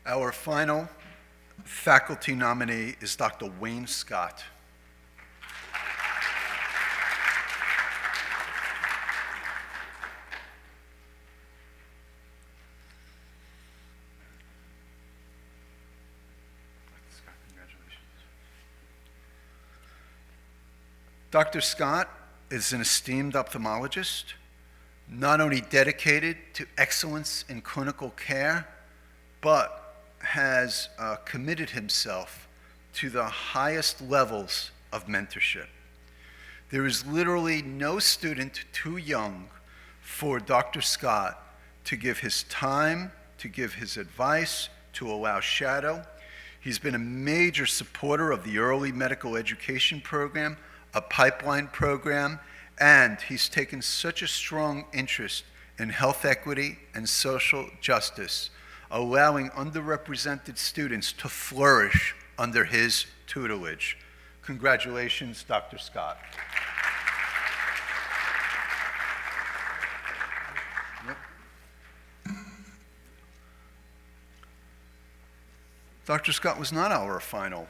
Our final faculty nominee is Dr. Wayne Scott. Dr. Scott is an esteemed ophthalmologist, not only dedicated to excellence in clinical care, but has committed himself to the highest levels of mentorship. There is literally no student too young for Dr. Scott to give his time, to give his advice, to allow shadow. He's been a major supporter of the early medical education program, a pipeline program, and he's taken such a strong interest in health equity and social justice, allowing underrepresented students to flourish under his tutelage. Congratulations, Dr. Scott. Yep. Dr. Scott was not our final.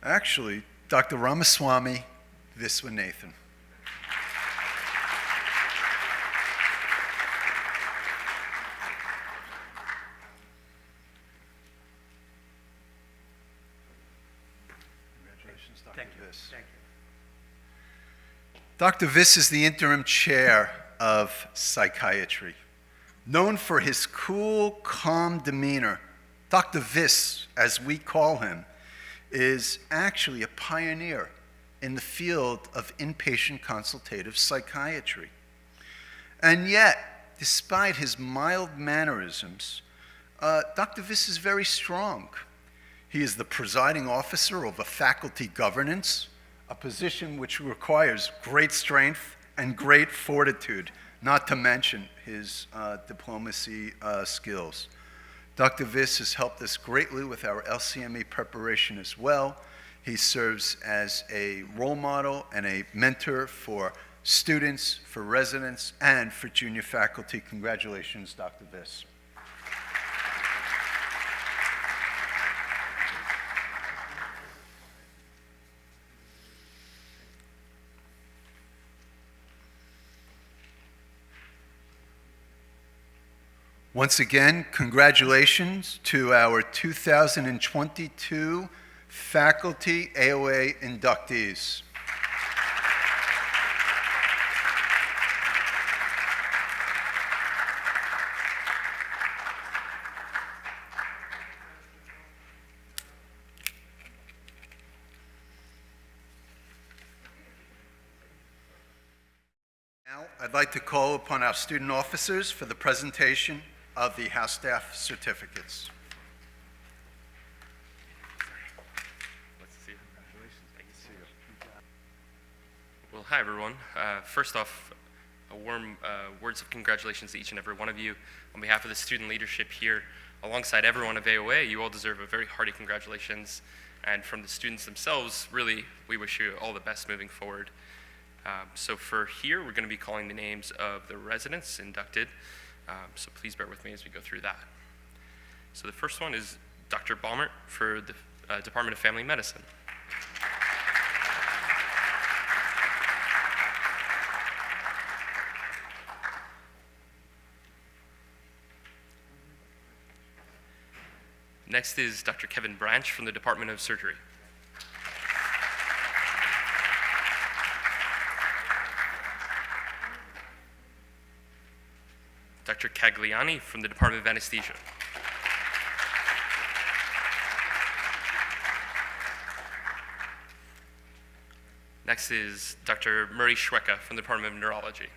Actually, Dr. Ramaswamy Viswanathan. Congratulations, Dr. Viss. Thank you. Dr. Viss is the interim chair of psychiatry. Known for his cool, calm demeanor, Dr. Viss, as we call him, is actually a pioneer in the field of inpatient consultative psychiatry. And yet, despite his mild mannerisms, Dr. Viss is very strong. He is the presiding officer over faculty governance, a position which requires great strength and great fortitude, not to mention his diplomacy skills. Dr. Viss has helped us greatly with our LCME preparation as well. He serves as a role model and a mentor for students, for residents, and for junior faculty. Congratulations, Dr. Viss. Once again, congratulations to our 2022 faculty AOA inductees. Now, I'd like to call upon our student officers for the presentation of the House Staff Certificates. Well, hi everyone. First off, warm words of congratulations to each and every one of you. On behalf of the student leadership here, alongside everyone of AOA, you all deserve a very hearty congratulations. And from the students themselves, really, we wish you all the best moving forward. So for here, we're going to be calling the names of the residents inducted. So please bear with me as we go through that. So the first one is Dr. Baumert for the Department of Family Medicine. Next is Dr. Kevin Branch from the Department of Surgery. Dr. Cagliani from the Department of Anesthesia. Next is Dr. Murray Schwecka from the Department of Neurology.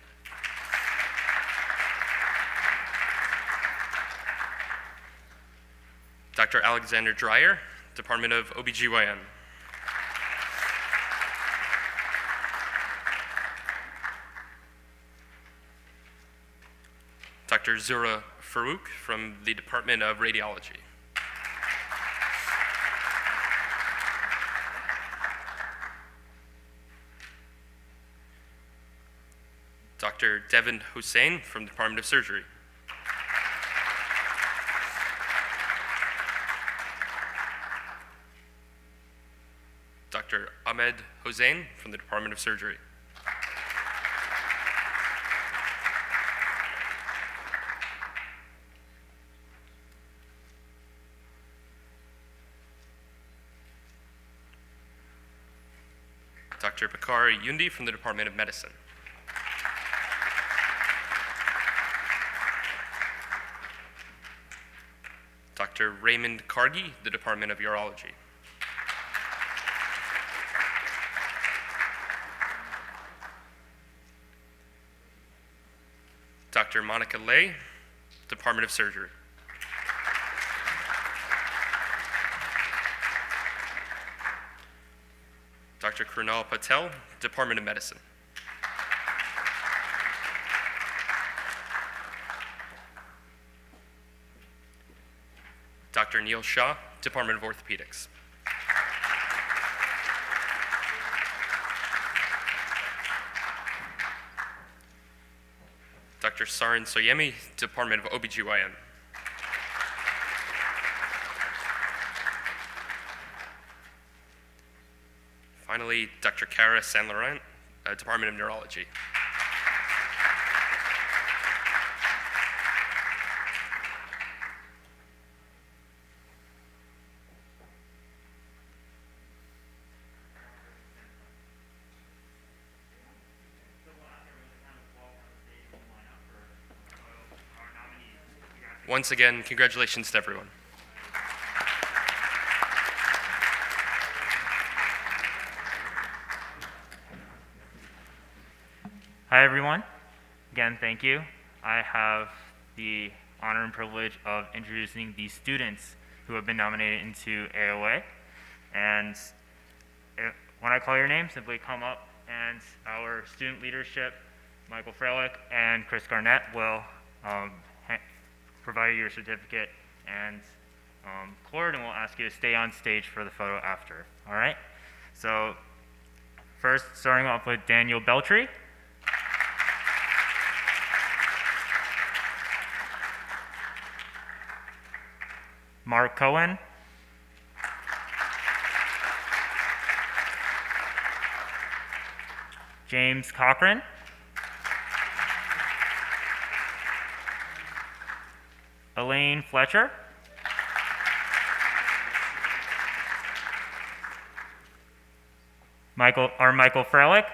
Dr. Alexander Dreyer, Department of OBGYN. Dr. Zura Farouk from the Department of Radiology. Dr. Devin Hussain from the Department of Surgery. Dr. Ahmed Hossein from the Department of Surgery. Dr. Bakari Yundi from the Department of Medicine. Dr. Raymond Cargi, the Department of Urology. Dr. Monica Lay, Department of Surgery. Dr. Krunal Patel, Department of Medicine. Dr. Neil Shah, Department of Orthopedics. Dr. Sarin Soyemi, Department of OBGYN. Finally, Dr. Cara San Laurent, Department of Neurology. Once again, congratulations to everyone. Hi, everyone. Again, thank you. I have the honor and privilege of introducing the students who have been nominated into AOA. And when I call your name, simply come up, and our student leadership, Michael Freilich and Chris Garnett, will provide you your certificate and cord, and we'll ask you to stay on stage for the photo after. All right? So first, starting off with Daniel Beltry. Mark Cohen. James Cochran. Elaine Fletcher. Michael Freilich,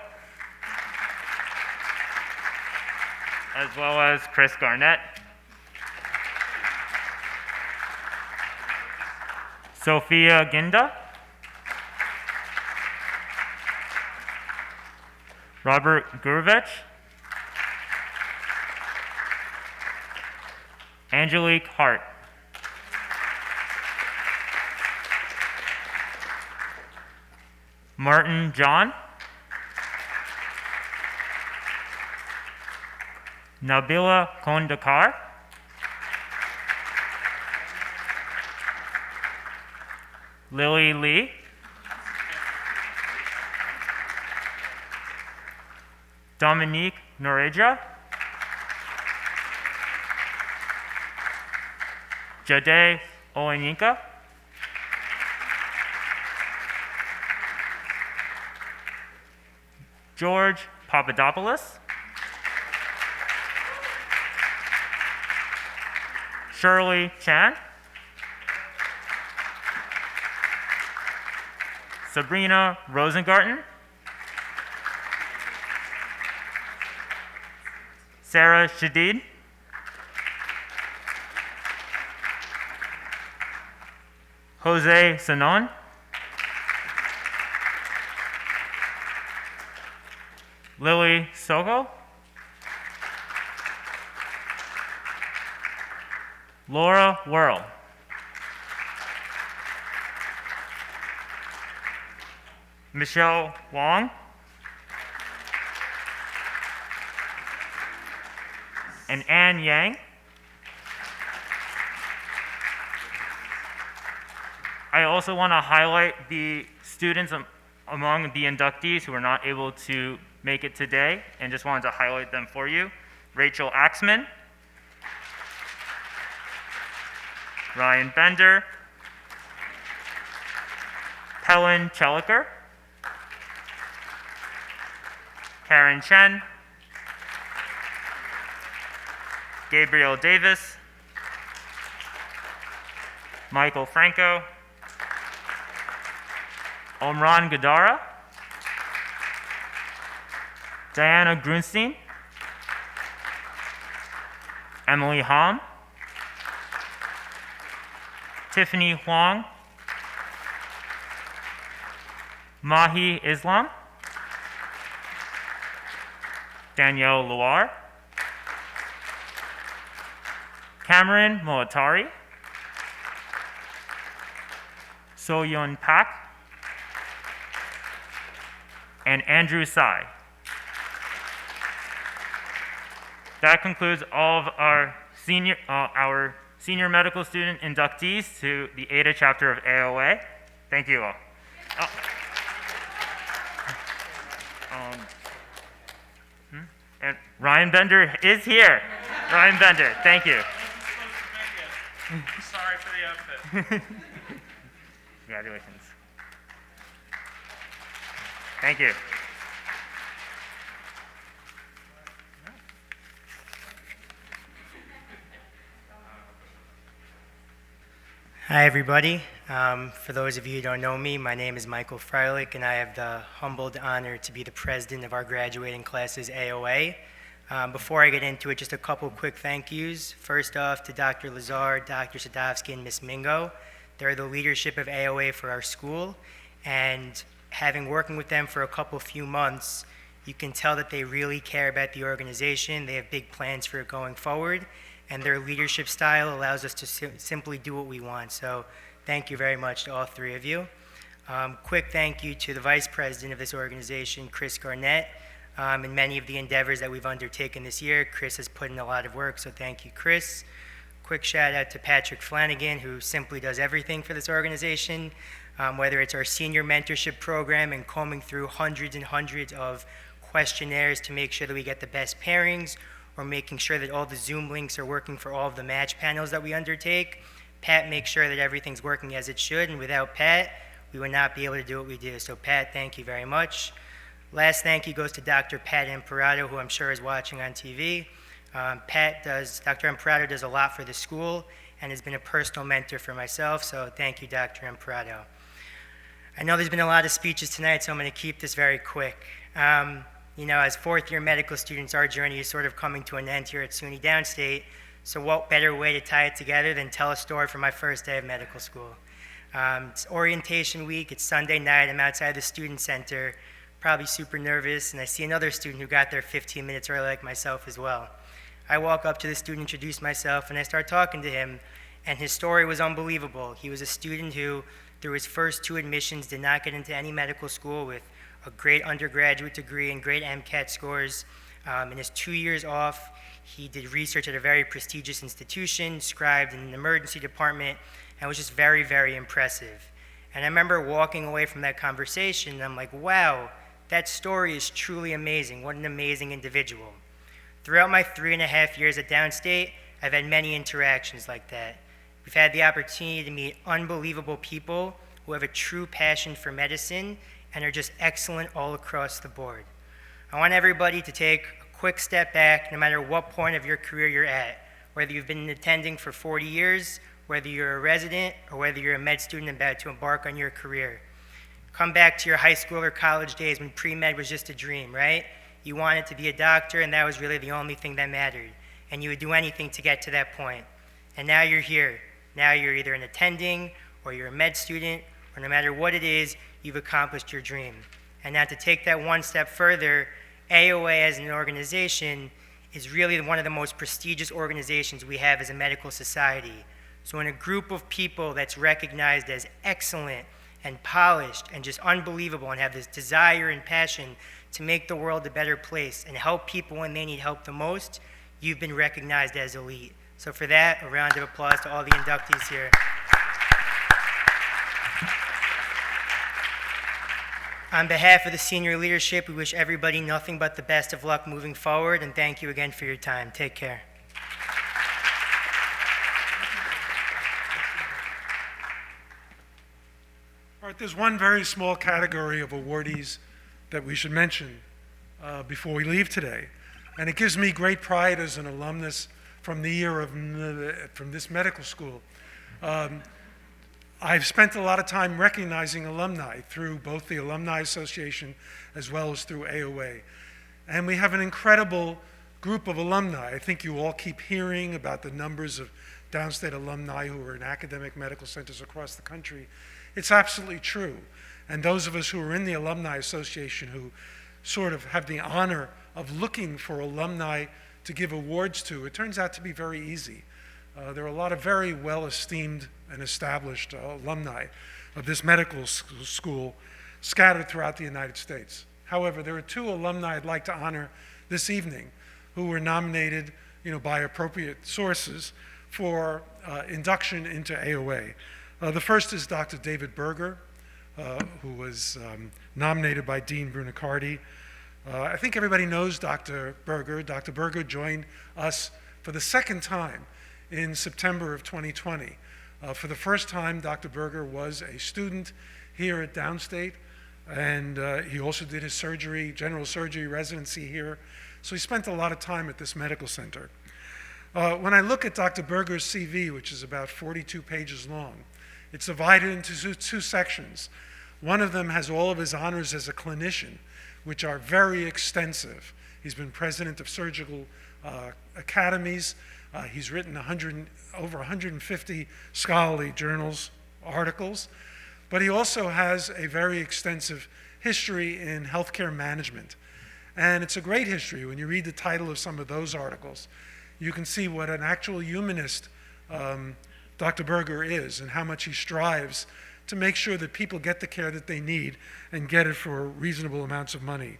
as well as Chris Garnett. Sophia Ginda. Robert Gurevich. Angelique Hart. Martin John. Nabila Kondakar, Lily Lee, Dominique Noreja, Jade Oenyinka, George Papadopoulos, Shirley Chan, Sabrina Rosengarten, Sarah Shadid, Jose Sanon, Lily Soko, Laura Worrell, Michelle Wong, and Ann Yang. I also want to highlight the students among the inductees who were not able to make it today, and just wanted to highlight them for you. Rachel Axman, Ryan Bender, Helen Chelliker, Karen Chen, Gabriel Davis, Michael Franco, Omran Gadara, Diana Grunstein, Emily Hom, Tiffany Huang, Mahi Islam, Danielle Loire, Cameron Moatari, Soyeon Pak, and Andrew Tsai. That concludes all of our senior medical student inductees to the ADA chapter of AOA. Thank you all. And Ryan Bender is here. Ryan Bender, thank you. Sorry for the outfit. Congratulations. Thank you. Hi, everybody. For those of you who don't know me, my name is Michael Freilich, and I have the humbled honor to be the president of our graduating class's AOA. Before I get into it, just a couple quick thank yous. First off, to Dr. Lazar, Dr. Sadowsky, and Ms. Mingo. They're the leadership of AOA for our school, and working with them for a few months, you can tell that they really care about the organization. They have big plans for it going forward, and their leadership style allows us to simply do what we want. So thank you very much to all three of you. Quick thank you to the vice president of this organization, Chris Garnett, in many of the endeavors that we've undertaken this year. Chris has put in a lot of work, so thank you, Chris. Quick shout out to Patrick Flanagan, who simply does everything for this organization, whether it's our senior mentorship program and combing through hundreds and hundreds of questionnaires to make sure that we get the best pairings, or making sure that all the Zoom links are working for all of the match panels that we undertake. Pat makes sure that everything's working as it should, and without Pat, we would not be able to do what we do. So Pat, thank you very much. Last thank you goes to Dr. Pat Imperato, who I'm sure is watching on TV. Dr. Imperato does a lot for the school and has been a personal mentor for myself, so thank you, Dr. Imperato. I know there's been a lot of speeches tonight, so I'm going to keep this very quick. As fourth-year medical students, our journey is sort of coming to an end here at SUNY Downstate, so what better way to tie it together than tell a story from my first day of medical school. It's orientation week, it's Sunday night, I'm outside the student center, probably super nervous, and I see another student who got there 15 minutes early like myself as well. I walk up to the student, introduce myself, and I start talking to him, and his story was unbelievable. He was a student who, through his first 2 admissions, did not get into any medical school with a great undergraduate degree and great MCAT scores. In his 2 years off, he did research at a very prestigious institution, scribed in an emergency department, and was just very, very impressive. And I remember walking away from that conversation, and I'm like, wow, that story is truly amazing. What an amazing individual. Throughout my 3.5 years at Downstate, I've had many interactions like that. We've had the opportunity to meet unbelievable people who have a true passion for medicine and are just excellent all across the board. I want everybody to take a quick step back, no matter what point of your career you're at, whether you've been attending for 40 years, whether you're a resident, or whether you're a med student about to embark on your career. Come back to your high school or college days when pre-med was just a dream, right? You wanted to be a doctor, and that was really the only thing that mattered. And you would do anything to get to that point. And now you're here. Now you're either an attending, or you're a med student, or no matter what it is, you've accomplished your dream. And now to take that one step further, AOA as an organization is really one of the most prestigious organizations we have as a medical society. So in a group of people that's recognized as excellent and polished and just unbelievable and have this desire and passion to make the world a better place and help people when they need help the most, you've been recognized as elite. So for that, a round of applause to all the inductees here. On behalf of the senior leadership, we wish everybody nothing but the best of luck moving forward, and thank you again for your time. Take care. All right, there's one very small category of awardees that we should mention before we leave today. And it gives me great pride as an alumnus from the year of, from this medical school. I've spent a lot of time recognizing alumni through both the Alumni Association as well as through AOA. And we have an incredible group of alumni. I think you all keep hearing about the numbers of Downstate alumni who are in academic medical centers across the country. It's absolutely true. And those of us who are in the Alumni Association who sort of have the honor of looking for alumni to give awards to, it turns out to be very easy. There are a lot of very well-esteemed and established alumni of this medical school scattered throughout the United States. However, there are two alumni I'd like to honor this evening who were nominated, by appropriate sources for induction into AOA. The first is Dr. David Berger, who was nominated by Dean Brunicardi. I think everybody knows Dr. Berger. Dr. Berger joined us for the second time in September of 2020. For the first time, Dr. Berger was a student here at Downstate, and he also did his general surgery residency here. So he spent a lot of time at this medical center. When I look at Dr. Berger's CV, which is about 42 pages long, it's divided into two sections. One of them has all of his honors as a clinician, which are very extensive. He's been president of surgical academies. He's written over 150 scholarly journals, articles, but he also has a very extensive history in healthcare management. And it's a great history. When you read the title of some of those articles, you can see what an actual humanist Dr. Berger is and how much he strives to make sure that people get the care that they need and get it for reasonable amounts of money.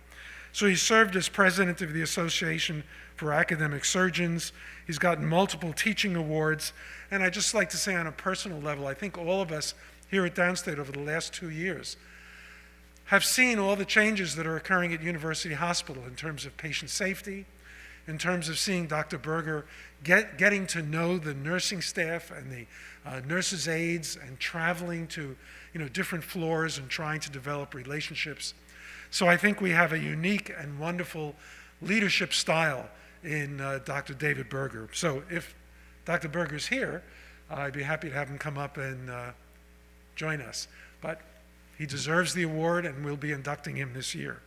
So he served as president of the Association for Academic Surgeons. He's gotten multiple teaching awards. And I'd just like to say on a personal level, I think all of us here at Downstate over the last 2 years have seen all the changes that are occurring at University Hospital in terms of patient safety, in terms of seeing Dr. Berger getting to know the nursing staff and the nurses' aides and traveling to different floors and trying to develop relationships. So I think we have a unique and wonderful leadership style in Dr. David Berger. So if Dr. Berger's here, I'd be happy to have him come up and join us. But he deserves the award, and we'll be inducting him this year.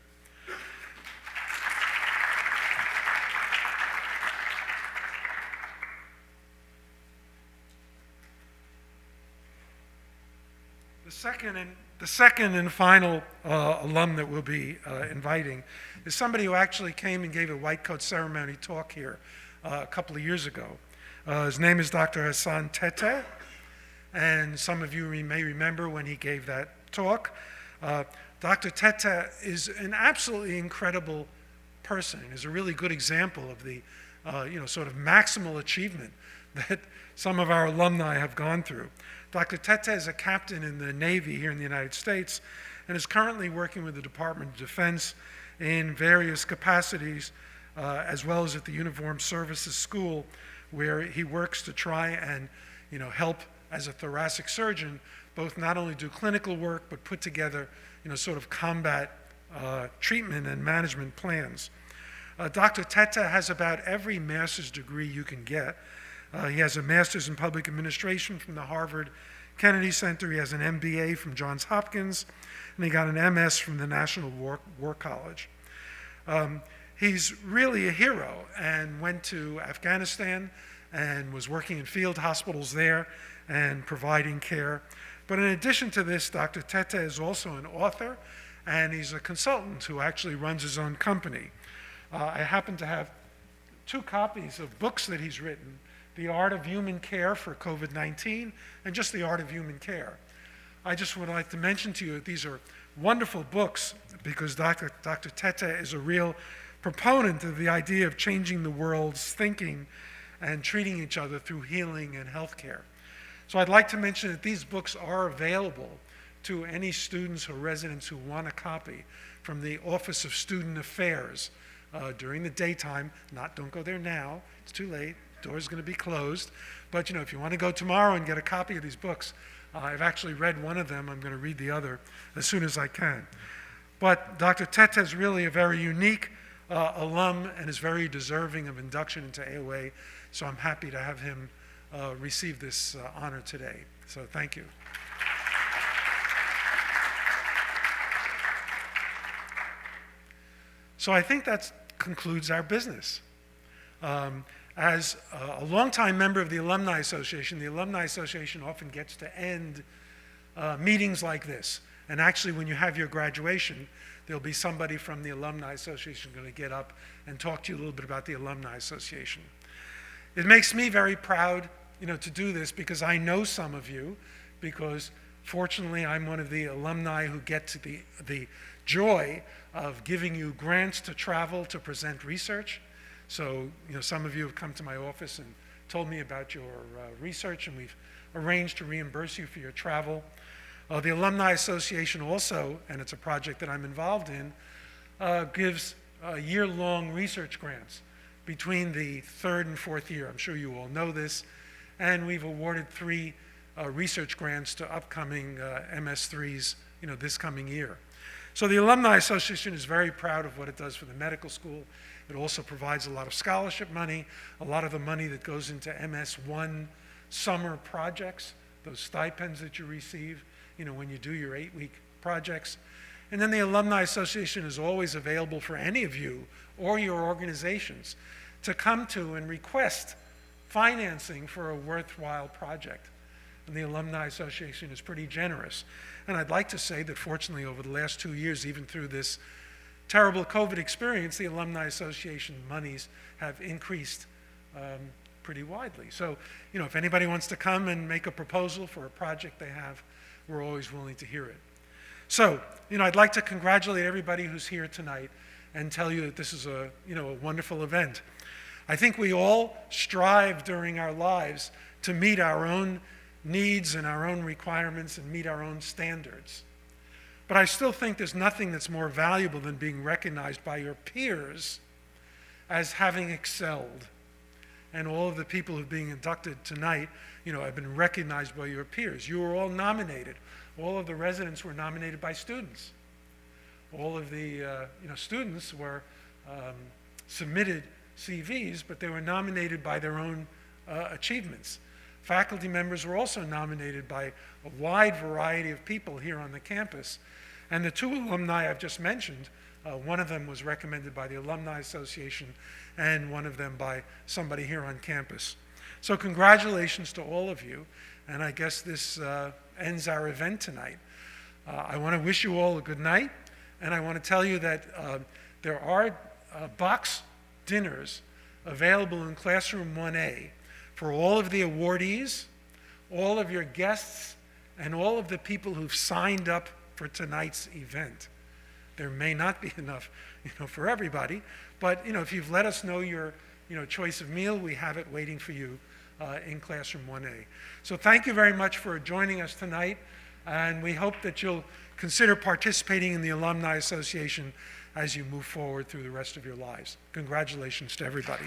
The second and final alum that we'll be inviting is somebody who actually came and gave a white coat ceremony talk here a couple of years ago. His name is Dr. Hassan Tete, and some of you may remember when he gave that talk. Dr. Tete is an absolutely incredible person, is a really good example of the sort of maximal achievement that some of our alumni have gone through. Dr. Tete is a captain in the Navy here in the United States and is currently working with the Department of Defense in various capacities, as well as at the Uniformed Services School, where he works to try and help as a thoracic surgeon, both not only do clinical work, but put together sort of combat treatment and management plans. Dr. Tete has about every master's degree you can get. He has a master's in public administration from the Harvard Kennedy Center. He has an MBA from Johns Hopkins, and he got an MS from the National War College. He's really a hero and went to Afghanistan and was working in field hospitals there and providing care. But in addition to this, Dr. Tete is also an author, and he's a consultant who actually runs his own company. I happen to have 2 copies of books that he's written, The Art of Human Care for COVID-19 and just The Art of Human Care. I just would like to mention to you that these are wonderful books because Dr. Tete is a real proponent of the idea of changing the world's thinking and treating each other through healing and healthcare. So I'd like to mention that these books are available to any students or residents who want a copy from the Office of Student Affairs during the daytime. Don't go there now, it's too late, door's going to be closed. But if you want to go tomorrow and get a copy of these books, I've actually read one of them, I'm going to read the other as soon as I can. But Dr. Tete is really a very unique alum and is very deserving of induction into AOA, so I'm happy to have him receive this honor today. So thank you. So I think that concludes our business. As a longtime member of the Alumni Association often gets to end meetings like this. And actually, when you have your graduation, there'll be somebody from the Alumni Association going to get up and talk to you a little bit about the Alumni Association. It makes me very proud, to do this because I know some of you, because fortunately I'm one of the alumni who get to the joy of giving you grants to travel to present research. So, some of you have come to my office and told me about your research, and we've arranged to reimburse you for your travel. The Alumni Association also, and it's a project that I'm involved in, gives year-long research grants between the 3rd and 4th year. I'm sure you all know this. And we've awarded 3 research grants to upcoming MS3s, this coming year. So the Alumni Association is very proud of what it does for the medical school. It also provides a lot of scholarship money, a lot of the money that goes into MS1 summer projects, those stipends that you receive, when you do your 8-week projects. And then the Alumni Association is always available for any of you or your organizations to come to and request financing for a worthwhile project. And the Alumni Association is pretty generous. And I'd like to say that fortunately over the last 2 years, even through this terrible COVID experience, the Alumni Association monies have increased pretty widely. So, if anybody wants to come and make a proposal for a project they have, we're always willing to hear it. So, I'd like to congratulate everybody who's here tonight and tell you that this is a wonderful event. I think we all strive during our lives to meet our own needs and our own requirements and meet our own standards. But I still think there's nothing that's more valuable than being recognized by your peers as having excelled. And all of the people who are being inducted tonight, have been recognized by your peers. You were all nominated. All of the residents were nominated by students. All of the students were submitted CVs, but they were nominated by their own achievements. Faculty members were also nominated by a wide variety of people here on the campus. And the 2 alumni I've just mentioned, one of them was recommended by the Alumni Association and one of them by somebody here on campus. So congratulations to all of you. And I guess this ends our event tonight. I want to wish you all a good night. And I want to tell you that there are box dinners available in Classroom 1A for all of the awardees, all of your guests, and all of the people who've signed up for tonight's event. There may not be enough, for everybody, but if you've let us know your choice of meal, we have it waiting for you in classroom 1A. So thank you very much for joining us tonight, and we hope that you'll consider participating in the Alumni Association as you move forward through the rest of your lives. Congratulations to everybody.